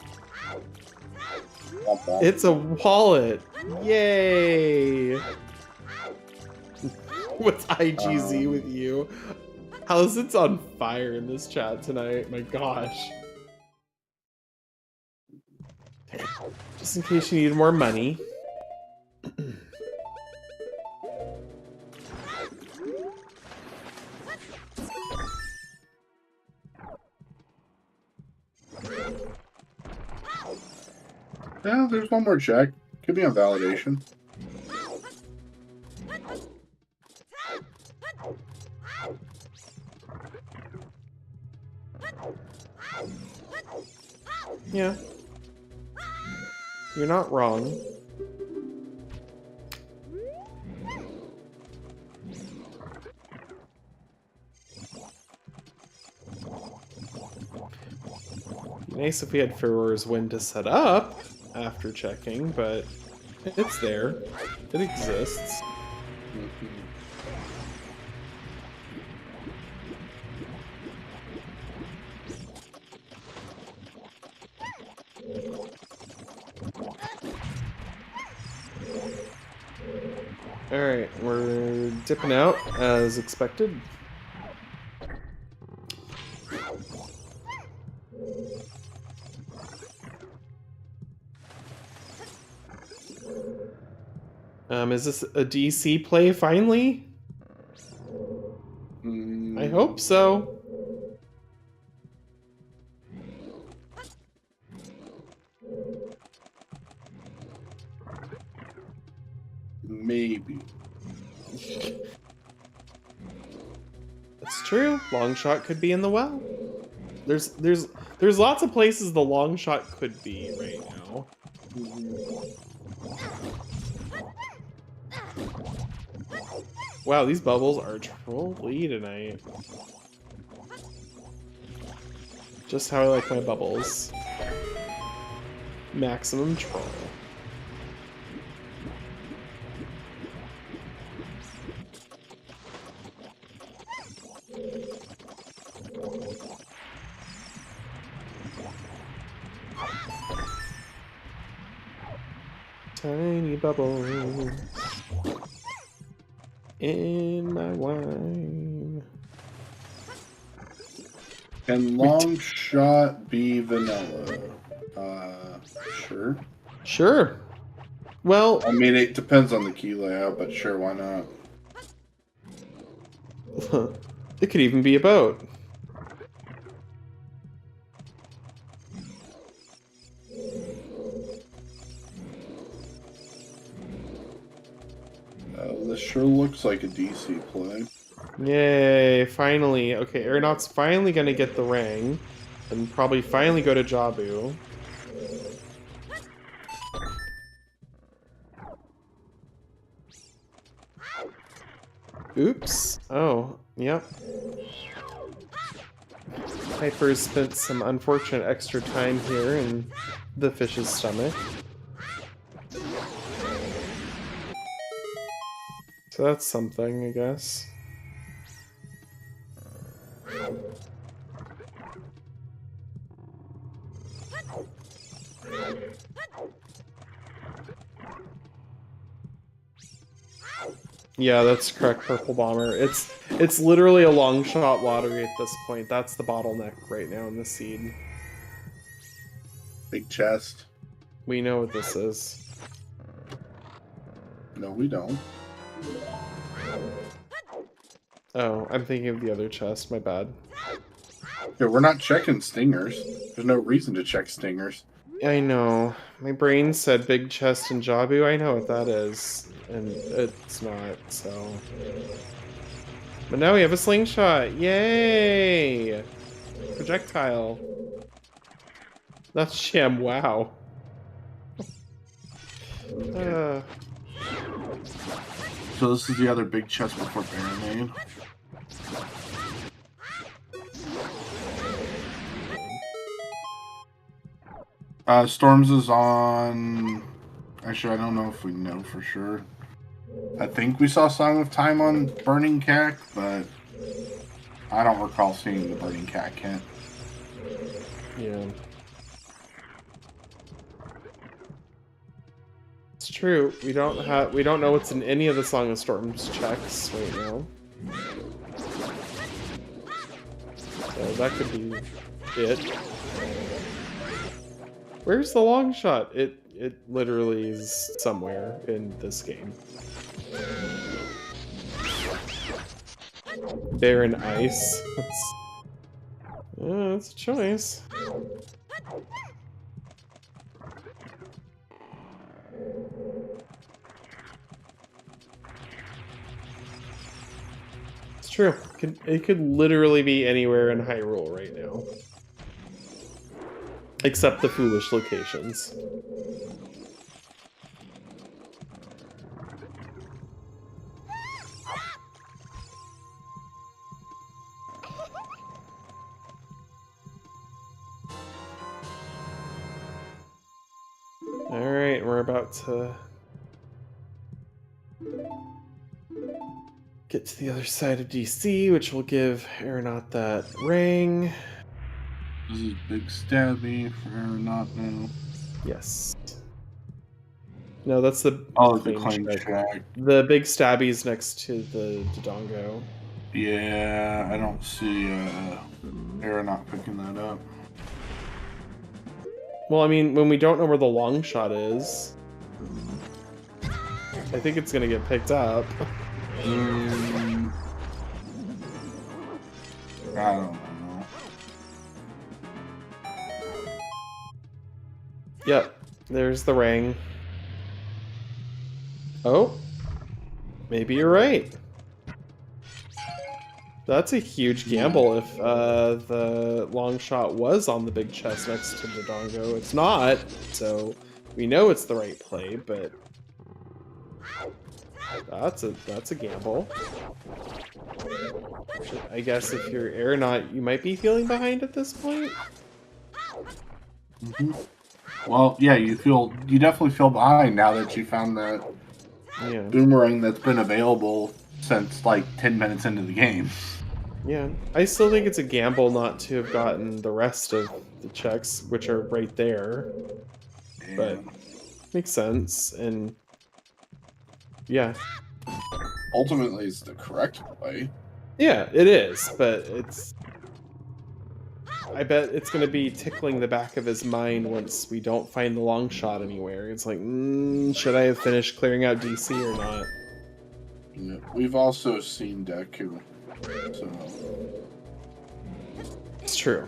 It's a wallet. Yay! What's IGZ with you? How's it's on fire in this chat tonight? My gosh. Just in case you need more money. Yeah, there's one more check. Could be on validation. Yeah. You're not wrong. Be nice if we had Furor's Wind to set up after checking, but it's there. It exists. Alright, we're dipping out as expected. Is this a DC play finally? I hope so. Maybe. It's true. Long shot could be in the well. There's lots of places the long shot could be right now. Wow, these bubbles are trolly tonight. Just how I like my bubbles. Maximum troll. Tiny bubbles in my wine. Can long shot be vanilla? Sure. Sure. Well, I mean, it depends on the key layout, but sure, why not? it could even be a boat. This sure looks like a DC play. Yay, finally. Okay, Aranaut's finally gonna get the ring. And probably finally go to Jabu. Oops. Oh, yep. Hyper's spent some unfortunate extra time here in the fish's stomach. So that's something, I guess. Yeah, that's correct, Purple Bomber. It's literally a long shot lottery at this point. That's the bottleneck right now in the seed. Big chest. We know what this is. No, we don't. Oh, I'm thinking of the other chest, my bad. Yeah, we're not checking stingers. There's no reason to check stingers. I know. My brain said big chest and Jabu. I know what that is. And it's not, so... But now we have a slingshot! Yay! Projectile. That's sham, wow. So this is the other big chest before Baronade. Storms is on... Actually, I don't know if we know for sure. I think we saw Song of Time on Burning Cack, but I don't recall seeing the Burning Cack hint. Yeah. It's true. We don't know what's in any of the Song of Storms checks right now. So that could be it. Where's the long shot? It literally is somewhere in this game. Barren Ice. That's a choice. It's true. It could literally be anywhere in Hyrule right now. Except the foolish locations. Alright, we're about to get to the other side of DC, which will give Aranaut that ring. This is Big Stabby for Aranaut now. Yes. No, that's the claim check. check. The big stabby's next to the Dodongo. Yeah, I don't see Aranaut picking that up. Well, I mean, when we don't know where the long shot is, I think it's gonna get picked up. I don't know. Yep, there's the ring. Oh, maybe you're right. That's a huge gamble if the long shot was on the big chest next to the Dodongo. It's not, so we know it's the right play, but that's a gamble. I guess if you're Aranaut, you might be feeling behind at this point. Mm-hmm. Well, yeah, you definitely feel behind now that you found that boomerang that's been available since like 10 minutes into the game. Yeah, I still think it's a gamble not to have gotten the rest of the checks, which are right there. Yeah. But makes sense, and yeah. Ultimately, it's the correct play. Yeah, it is, but it's I bet it's going to be tickling the back of his mind once we don't find the long shot anywhere. It's like, should I have finished clearing out DC or not? Yeah, we've also seen Deku, so It's true.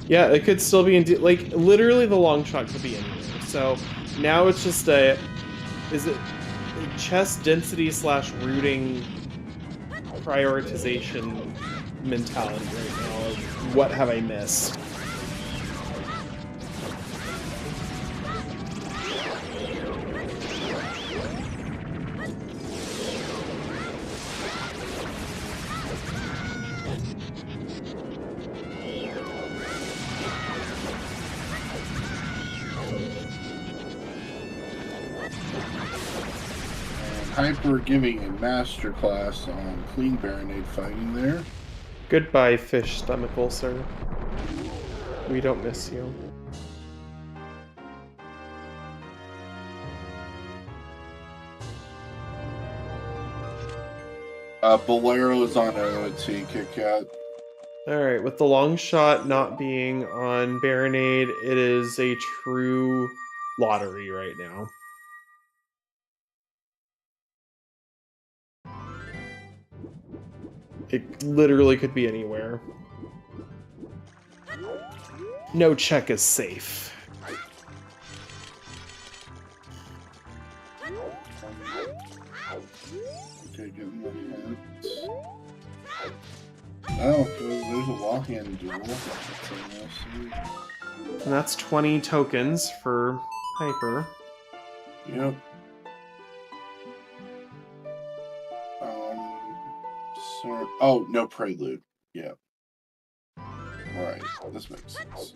Yeah, it could still be in like literally the long shot could be anywhere. So now it's just a is it a chest density / rooting prioritization mentality right now of what have I missed? Hyper giving a masterclass on clean Baronade fighting there. Goodbye, fish stomach ulcer. We don't miss you. Bolero's on OoT, Kit Kat. Alright, with the long shot not being on Baronade, it is a true lottery right now. It literally could be anywhere. No check is safe. Okay, getting the hits. Oh, there's a wall hand duel. And that's 20 tokens for Hyper. Yep. Oh, no prelude. Yeah. Right. This makes sense.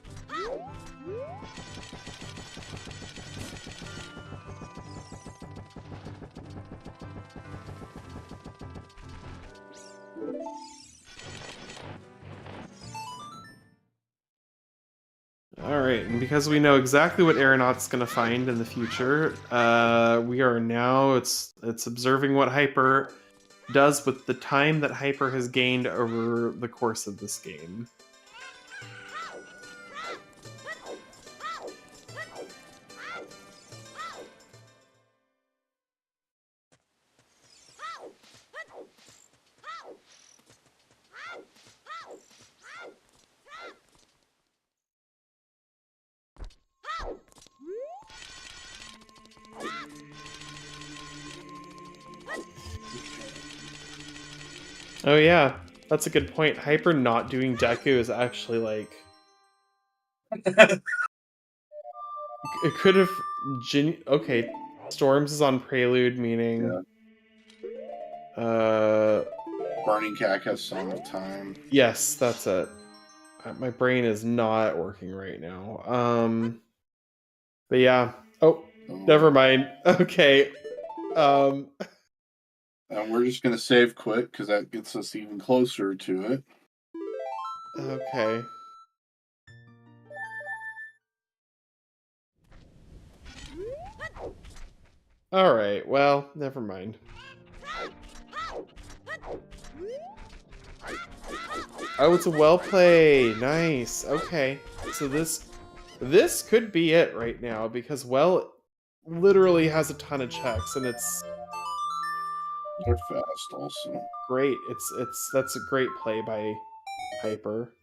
Alright, and because we know exactly what Aranaut's going to find in the future, we are now, it's observing what Hyper does with the time that Hyper has gained over the course of this game. Oh yeah, that's a good point. Hyper not doing Deku is actually like... it could have... Okay, Storms is on Prelude, meaning... Yeah. Burning Cat has some time. Yes, that's it. My brain is not working right now. But yeah. Oh, never mind. Okay. And we're just going to save quick because that gets us even closer to it. Okay. Alright, well, never mind. Oh, it's a well play. Nice. Okay. So this could be it right now because well literally has a ton of checks and it's they're fast also. Great. That's a great play by Hyper.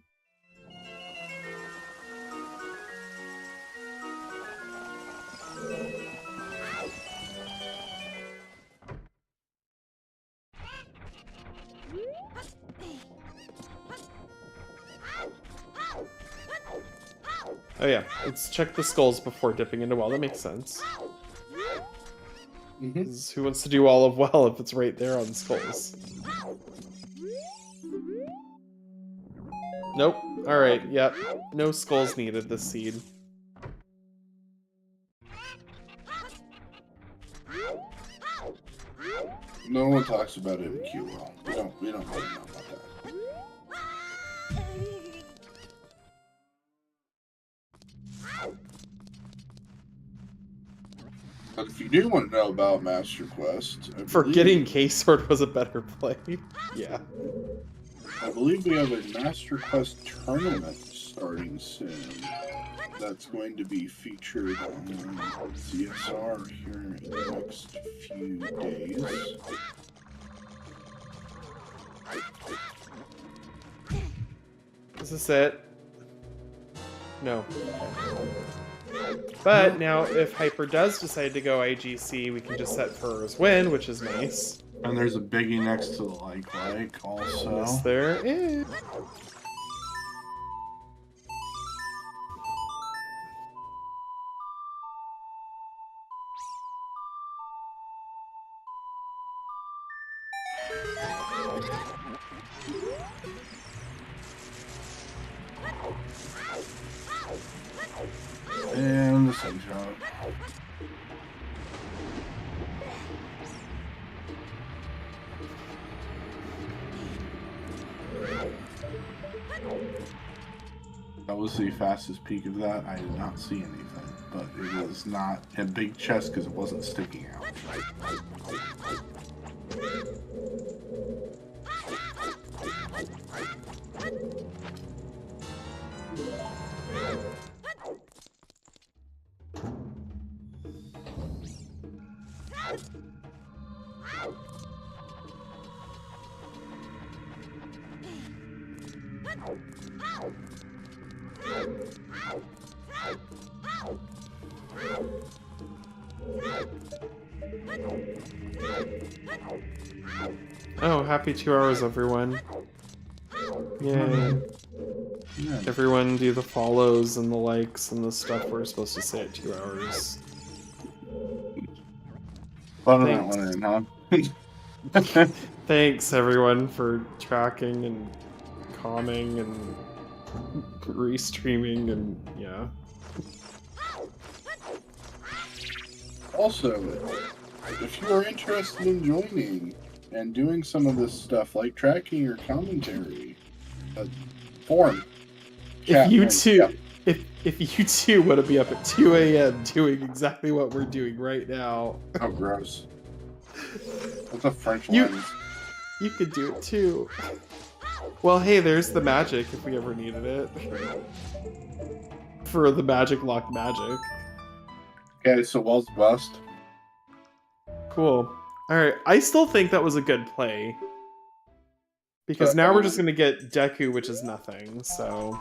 Oh yeah, let's check the skulls before dipping into well. That makes sense. Who wants to do all of well if it's right there on skulls? Nope. Alright, yep. No skulls needed this seed. No one talks about it in QL. We don't really know about that. But if you do want to know about Master Quest, Forgetting K-Sword was a better play. Yeah. I believe we have a Master Quest tournament starting soon. That's going to be featured on ZSR here in the next few days. Is this it? No. But now, if Hyper does decide to go IGC, we can just set Furr's win, which is nice. And there's a biggie next to the like also. Yes, there is. And the sunshine. That was the fastest peak of that. I did not see anything, but it was not a big chest because it wasn't sticking out. Oh, happy 2 hours, everyone. Yay. Yeah. Everyone do the follows and the likes and the stuff we're supposed to say at 2 hours. Fun of that one, huh? Thanks, everyone, for tracking and calming and restreaming and yeah. Also, if you are interested in joining and doing some of this stuff, like tracking your commentary, form. If you two, if you two want to be up at 2 a.m. doing exactly what we're doing right now, oh gross! What's a French lens? You could do it too. Well, hey, there's the magic if we ever needed it. For the magic lock magic. Okay, so Wells bust. Cool. Alright, I still think that was a good play. Because now we're just going to get Deku, which is nothing, so...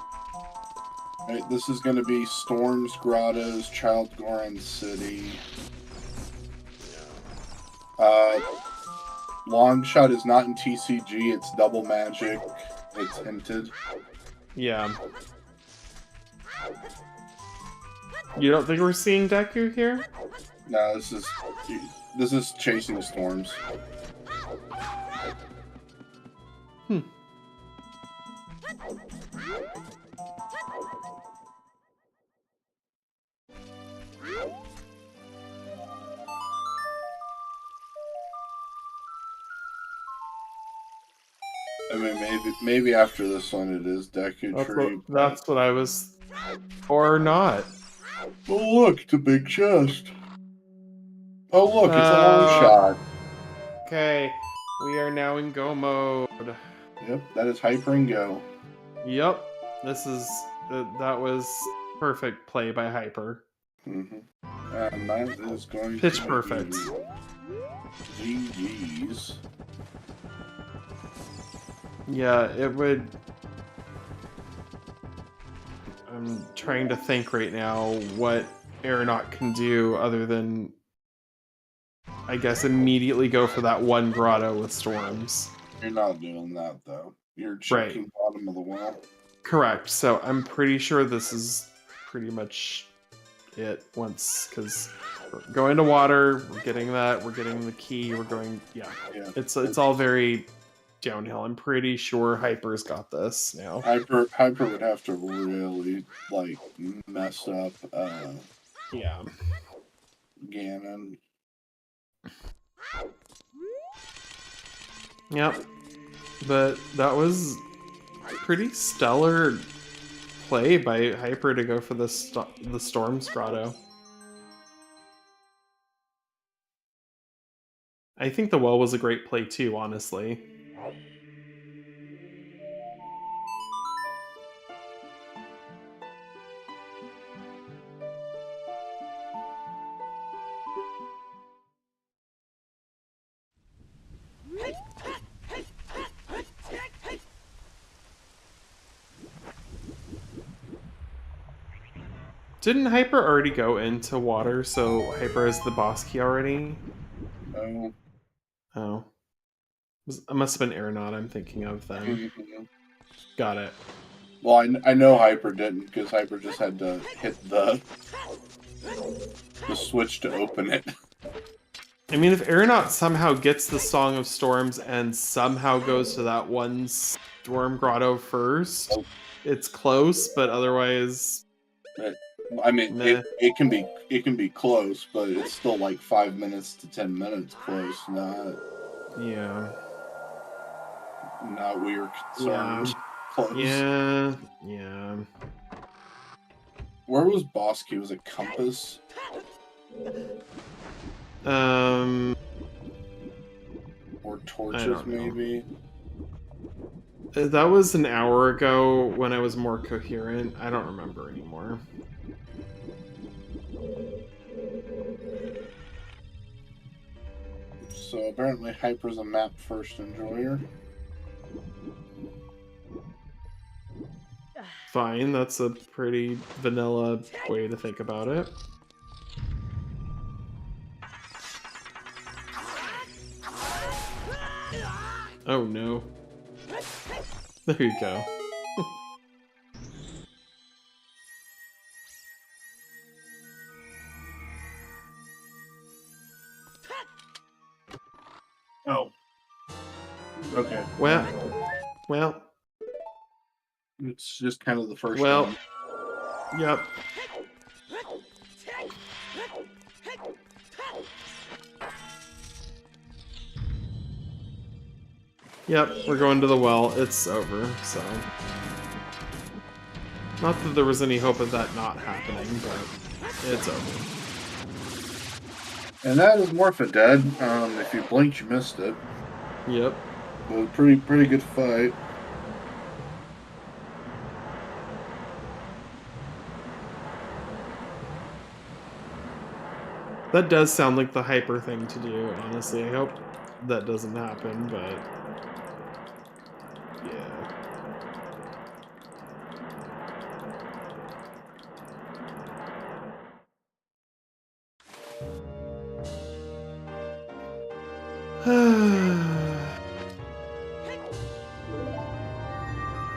Right, this is going to be Storms, Grottos, Child Goron City. Long Shot is not in TCG, it's double magic. It's hinted. Yeah. You don't think we're seeing Deku here? No, this is Chasing Storms. Hmm. I mean, maybe after this one it is Deku Tree. That's what I was... Or not. Oh look, it's a big chest. Oh look, it's a long shot. Okay, we are now in go mode. Yep, that is Hyper and Go. Yep, this is... that was perfect play by Hyper. Mm-hmm. And that is going Pitch to perfect. GG's. Yeah, it would... I'm trying to think right now what Aranaut can do other than, I guess, immediately go for that one grotto with storms. You're not doing that, though. You're checking bottom of the well. Correct. So I'm pretty sure this is pretty much it once, because we're going to water, we're getting that, we're getting the key, we're going... Yeah. It's all very... downhill. I'm pretty sure Hyper's got this now. Hyper would have to really like mess up yeah. Ganon. Yep. But that was pretty stellar play by Hyper to go for the Storm's Grotto. I think the well was a great play too, honestly. Didn't Hyper already go into water, so Hyper is the boss key already? Oh. Oh. It must have been Aranaut I'm thinking of then. Got it. Well, I know Hyper didn't, because Hyper just had to hit the switch to open it. I mean, if Aranaut somehow gets the Song of Storms and somehow goes to that one Storm Grotto first, it's close, but otherwise... I mean, nah. it can be close, but it's still like 5 minutes to 10 minutes close, not we were concerned. Close. Yeah. Where was boss key? Was it Compass? Or Torches, maybe? That was an hour ago when I was more coherent. I don't remember anymore. So apparently Hyper's a map first enjoyer. Fine, that's a pretty vanilla way to think about it. Oh no. There you go. Oh. Okay. Well. It's just kind of the first one. Yep. Yep, we're going to the well. It's over, so... Not that there was any hope of that not happening, but it's over. And that is Morphin Dead. If you blinked, you missed it. Yep. Well, pretty good fight. That does sound like the Hyper thing to do, honestly. I hope that doesn't happen, but...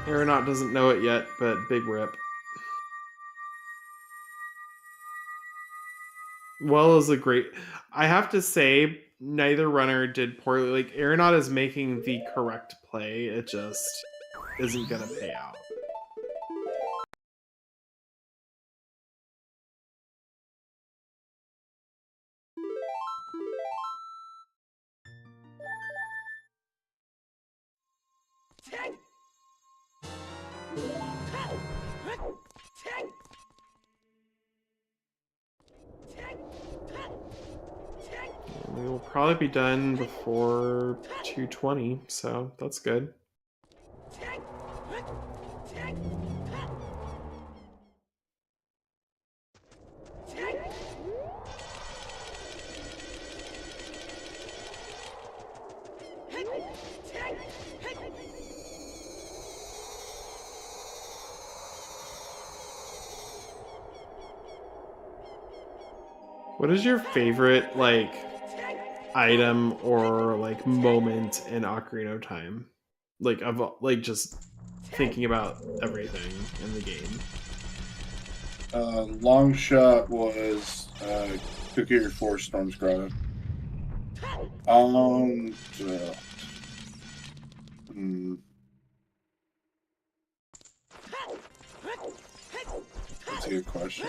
Aranaut doesn't know it yet, but big rip. Well is a great... I have to say, neither runner did poorly. Like, Aranaut is making the correct play. It just isn't going to pay out. We will probably be done before 2:20, so that's good. What is your favorite, like, item or, like, moment in Ocarina of Time? Like, just thinking about everything in the game. Long shot was Cookie 4 Storm's Grotto. That's a good question.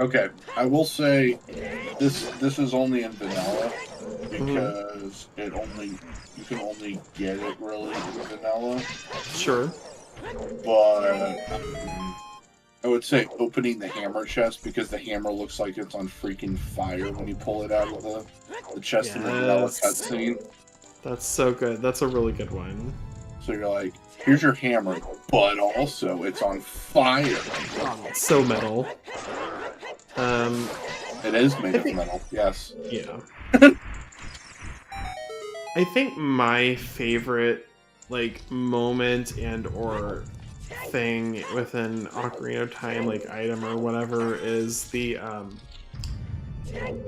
Okay, I will say this is only in vanilla because you can only get it really in vanilla. Sure. But I would say opening the hammer chest because the hammer looks like it's on freaking fire when you pull it out of the chest in the vanilla cutscene. That's so good. That's a really good one. So you're like, here's your hammer, but also it's on fire. It's so metal. It is made of metal, yes. Yeah. I think my favorite moment and or thing within Ocarina of Time, item or whatever, is the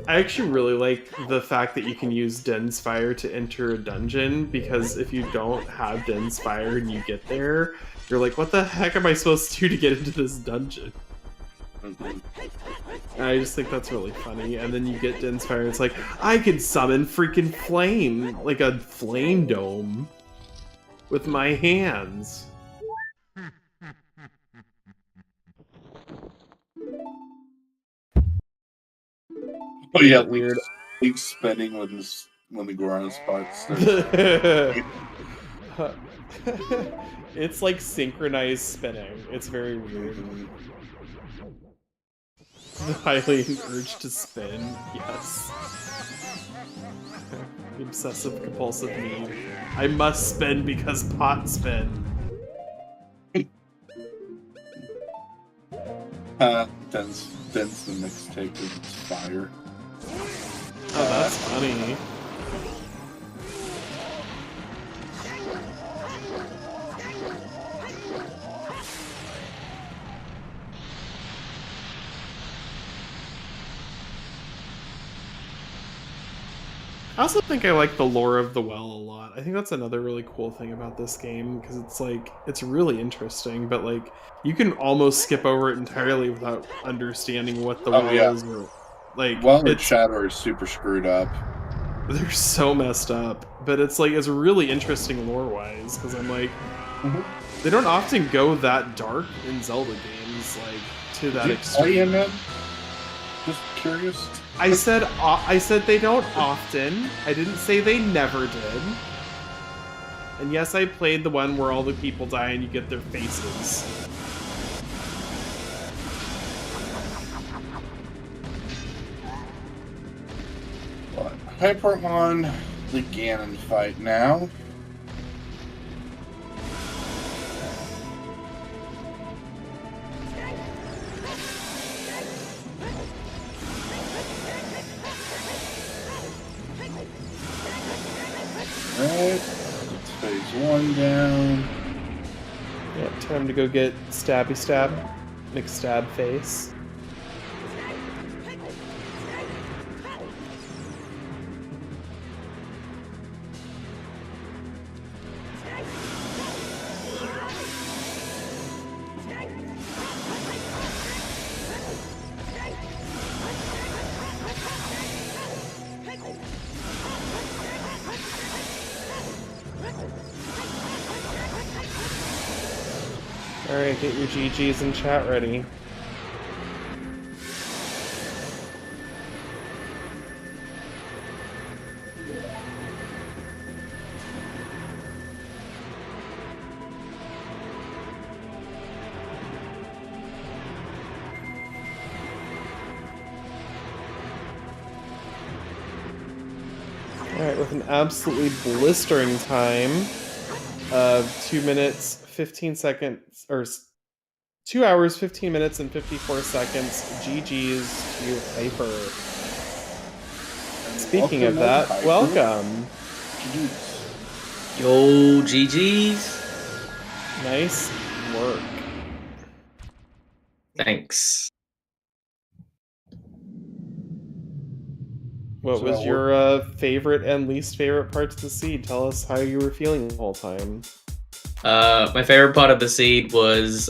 I actually really like the fact that you can use Den's Fire to enter a dungeon, because if you don't have Den's Fire and you get there, you're like, what the heck am I supposed to do to get into this dungeon? And I just think that's really funny. And then you get Den's Fire, it's like, I can summon freaking flame, like a flame dome, with my hands. Oh yeah, weird. Link spinning when the Goron spots. It's like synchronized spinning. It's very weird. The Hylian urge to spin, yes. The obsessive compulsive need. I must spin because pot spin. Den's the mixtape with its fire. Oh, that's funny. I also think I like the lore of the well a lot. I think that's another really cool thing about this game, because it's really interesting, but you can almost skip over it entirely without understanding what the well is. Or, and Shadow is super screwed up. They're so messed up, but it's really interesting lore-wise, because I'm they don't often go that dark in Zelda games, to that extreme. Just curious. I said they don't often. I didn't say they never did. And yes, I played the one where all the people die and you get their faces. Hyper on the Ganon fight now. Alright, phase 1 down. Yeah, time to go get Stabby Stab. McStab face. Alright, get your GGs in chat ready. Alright, with an absolutely blistering time of 2 minutes, 15 seconds, or 2 hours, 15 minutes, and 54 seconds. GG's to Hyper. Speaking of that, welcome. Yo, GG's. Nice work. Thanks. What was your favorite and least favorite parts of the seed? Tell us how you were feeling the whole time. My favorite part of the seed was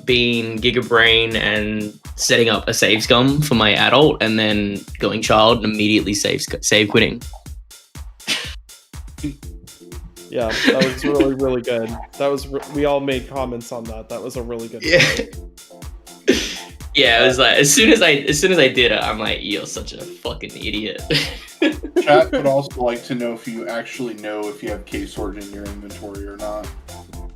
being Gigabrain and setting up a save scum for my adult, and then going child and immediately save quitting. Yeah, that was really, really good. That was we all made comments on that. That was a really good Yeah. Yeah, it was like as soon as I did it, I'm like, you're such a fucking idiot. Chat would also like to know if you actually know if you have Case Sword in your inventory or not.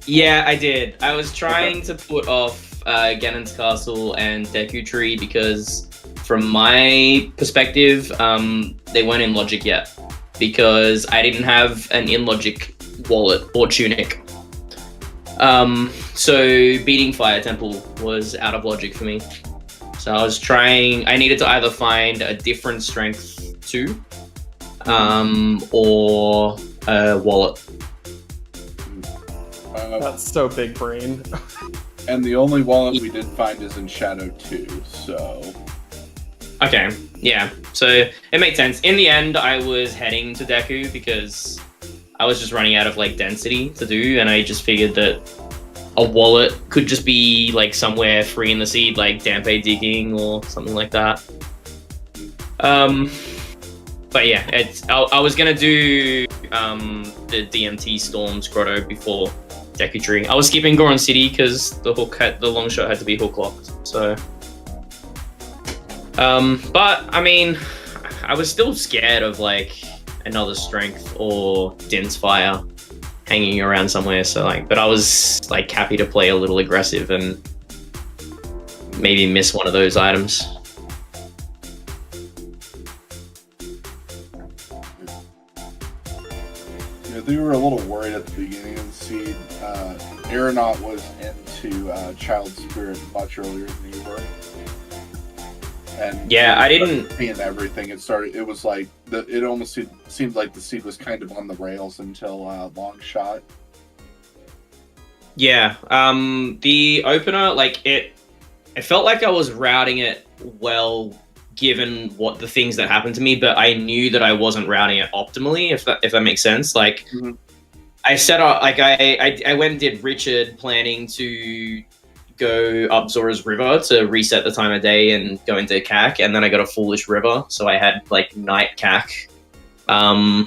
Yeah, I did. I was trying to put off Ganon's Castle and Deku Tree because, from my perspective, they weren't in Logic yet because I didn't have an in Logic wallet or tunic. So beating Fire Temple was out of Logic for me. So I needed to either find a different strength 2, or a wallet. That's so big brain. And the only wallet we did find is in Shadow 2, so... Okay, yeah. So it made sense. In the end, I was heading to Deku because I was just running out of like density to do, and I just figured that a wallet could just be like somewhere free in the seed, like Dampe digging or something like that. But yeah, I was gonna do the DMT Storms Grotto before Deku Tree. I was skipping Goron City because the long shot had to be hook locked. So, but I mean, I was still scared of like another strength or dense fire hanging around somewhere. So like, but I was like happy to play a little aggressive and maybe miss one of those items. Yeah, they were a little worried at the beginning of the seed. Aranaut was into Child Spirit much earlier than you were. And yeah, I didn't. And everything. It was like it almost seemed like the seed was kind of on the rails until long shot. Yeah, the opener, like it felt like I was routing it well, given what the things that happened to me, but I knew that I wasn't routing it optimally. If that makes sense, like. Mm-hmm. I set up, like, I went and did Richard planning to go up Zora's River to reset the time of day and go into CAC, and then I got a Foolish River, so I had, like, Night CAC. I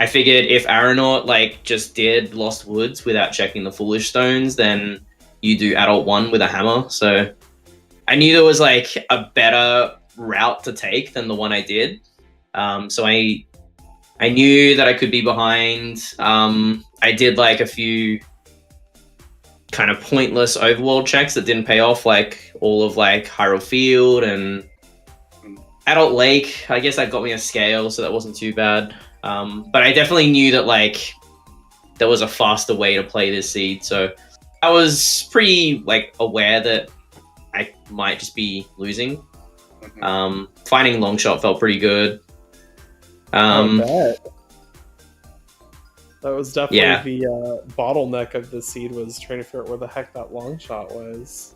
figured if Aranaut, like, just did Lost Woods without checking the Foolish Stones, then you do Adult 1 with a hammer, so I knew there was, like, a better route to take than the one I did. So I knew that I could be behind. I did like a few kind of pointless overworld checks that didn't pay off, like all of like Hyrule Field and Adult Lake. I guess that got me a scale, so that wasn't too bad. But I definitely knew that like there was a faster way to play this seed, so I was pretty like aware that I might just be losing. Finding Longshot felt pretty good. That was definitely the bottleneck of the seed, was trying to figure out where the heck that long shot was.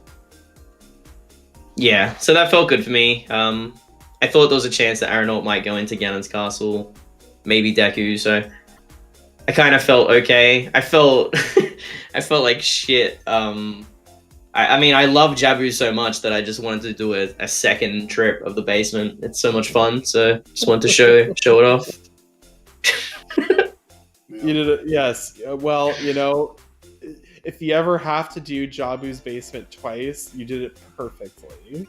Yeah, so that felt good for me. I thought there was a chance that Aranaut might go into Ganon's Castle, maybe Deku, so I kind of felt okay. I felt like shit. I mean, I love Jabu so much that I just wanted to do a second trip of the basement. It's so much fun, so just wanted to show it off. You did it, yes. Well, you know, if you ever have to do Jabu's basement twice, you did it perfectly.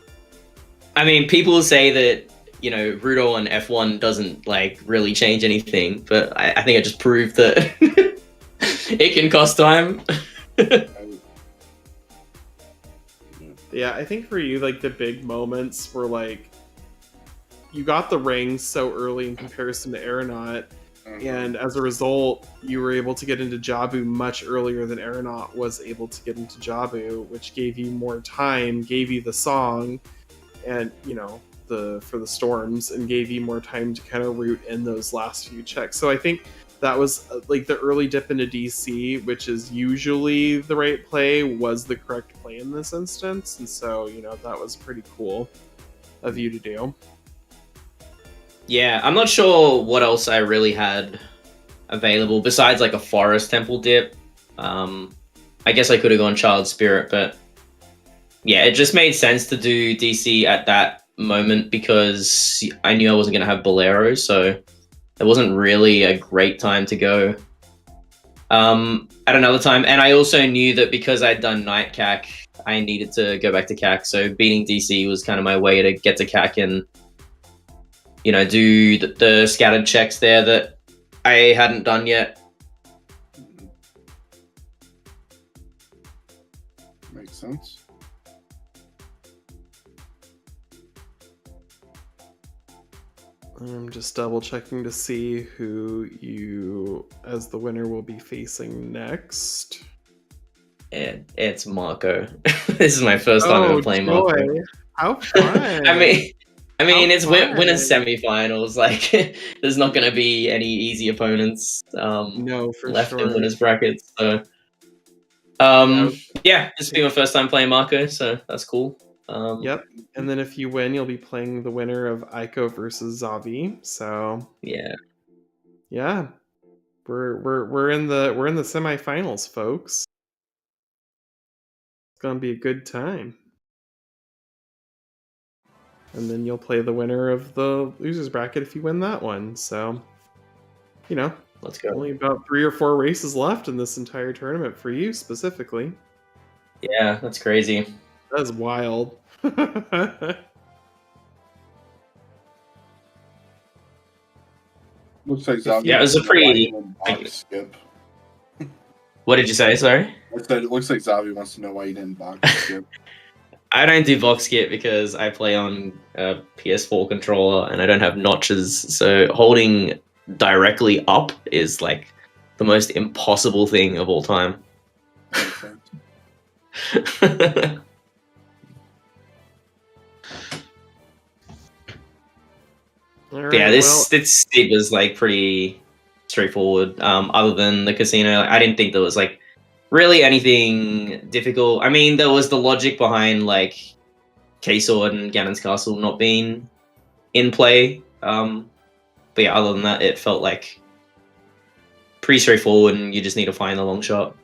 I mean, people say that, you know, Rudo on F1 doesn't, like, really change anything, but I think it just proved that it can cost time. Yeah, I think for you, like, the big moments were, like, you got the rings so early in comparison to Aranaut, and as a result, you were able to get into Jabu much earlier than Aranaut was able to get into Jabu, which gave you more time, gave you the song, and, you know, for the storms, and gave you more time to kind of root in those last few checks. So I think that was like the early dip into DC, which is usually the right play, was the correct play in this instance. And so, you know, that was pretty cool of you to do. Yeah, I'm not sure what else I really had available besides like a Forest Temple dip. I guess I could have gone Child Spirit, but yeah, it just made sense to do DC at that moment because I knew I wasn't going to have Bolero, so it wasn't really a great time to go at another time. And I also knew that because I'd done Night CAC I needed to go back to CAC. So beating DC was kind of my way to get to CAC and, you know, do the scattered checks there that I hadn't done yet. Makes sense. I'm just double checking to see who you, as the winner, will be facing next. And it's Marco. This is my first time ever playing Marco. How fun! I mean, it's fun. winners semifinals. Like, there's not going to be any easy opponents. No, for left sure. in winners brackets. So, yeah, this will be my first time playing Marco, so that's cool. Yep, and then if you win, you'll be playing the winner of Aiko versus Zavi. So yeah, we're in the semifinals, folks. It's gonna be a good time. And then you'll play the winner of the losers bracket if you win that one. So, you know, let's go. Only about 3 or 4 races left in this entire tournament for you specifically. Yeah, that's crazy. That's wild. Looks like Zavi. Yeah, it was a pretty. Box skip. What did you say? Sorry. I said it looks like Zavi wants to know why you didn't box skip. I don't do box skip because I play on a PS4 controller and I don't have notches. So holding directly up is like the most impossible thing of all time. Right, yeah, this seed was like pretty straightforward. Other than the casino, I didn't think there was like really anything difficult. I mean, there was the logic behind like K-Sword and Ganon's Castle not being in play. But yeah, other than that, it felt like pretty straightforward, and you just need to find the long shot.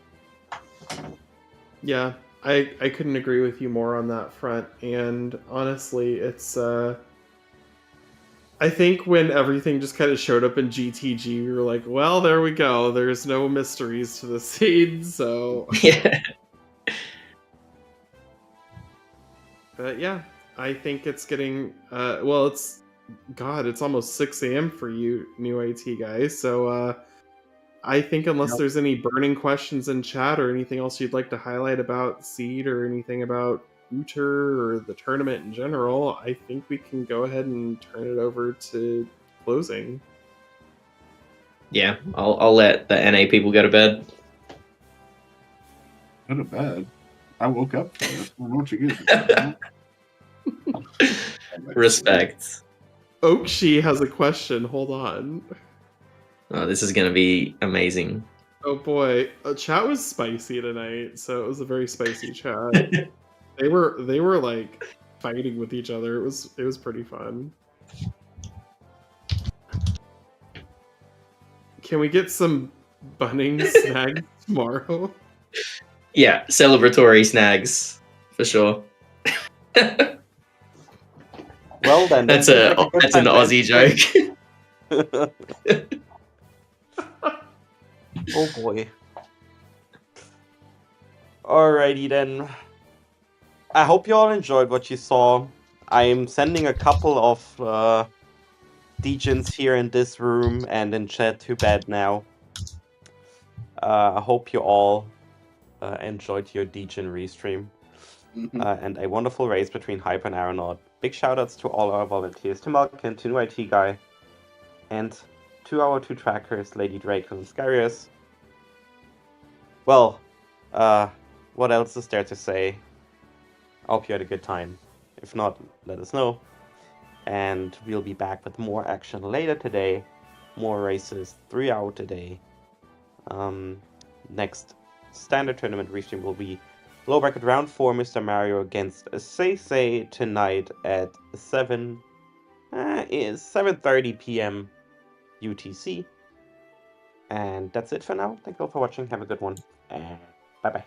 Yeah, I couldn't agree with you more on that front. And honestly, it's I think when everything just kind of showed up in GTG, we were like, well, there we go. There's no mysteries to the seed, so Yeah. But yeah, I think it's getting well, it's almost 6 a.m. for you new IT guys. So I think unless there's any burning questions in chat or anything else you'd like to highlight about seed or anything about OoT or the tournament in general, I think we can go ahead and turn it over to closing. Yeah, I'll let the NA people go to bed. Go to bed. I woke up for this. I don't know what you guys Respect. Oakshi has a question. Hold on. Oh, this is gonna be amazing. Oh boy, chat was spicy tonight, so it was a very spicy chat. They were like fighting with each other. It was pretty fun. Can we get some bunning snags tomorrow? Yeah, celebratory snags for sure. Well then, that's an Aussie joke. Oh boy. Alrighty then. I hope you all enjoyed what you saw. I'm sending a couple of degens here in this room and in chat to bed now. I hope you all enjoyed your degen restream. And a wonderful race between Hyper and Aranaut. Big shoutouts to all our volunteers, to Malkin, to New IT Guy, and to our 2 trackers, Lady Drake and Scarius. Well, what else is there to say? I hope you had a good time. If not, let us know. And we'll be back with more action later today. More races throughout the day. Next standard tournament restream will be low bracket round 4 Mr. Mario against Say tonight at 7:30 p.m. UTC. And that's it for now. Thank you all for watching. Have a good one. And bye-bye.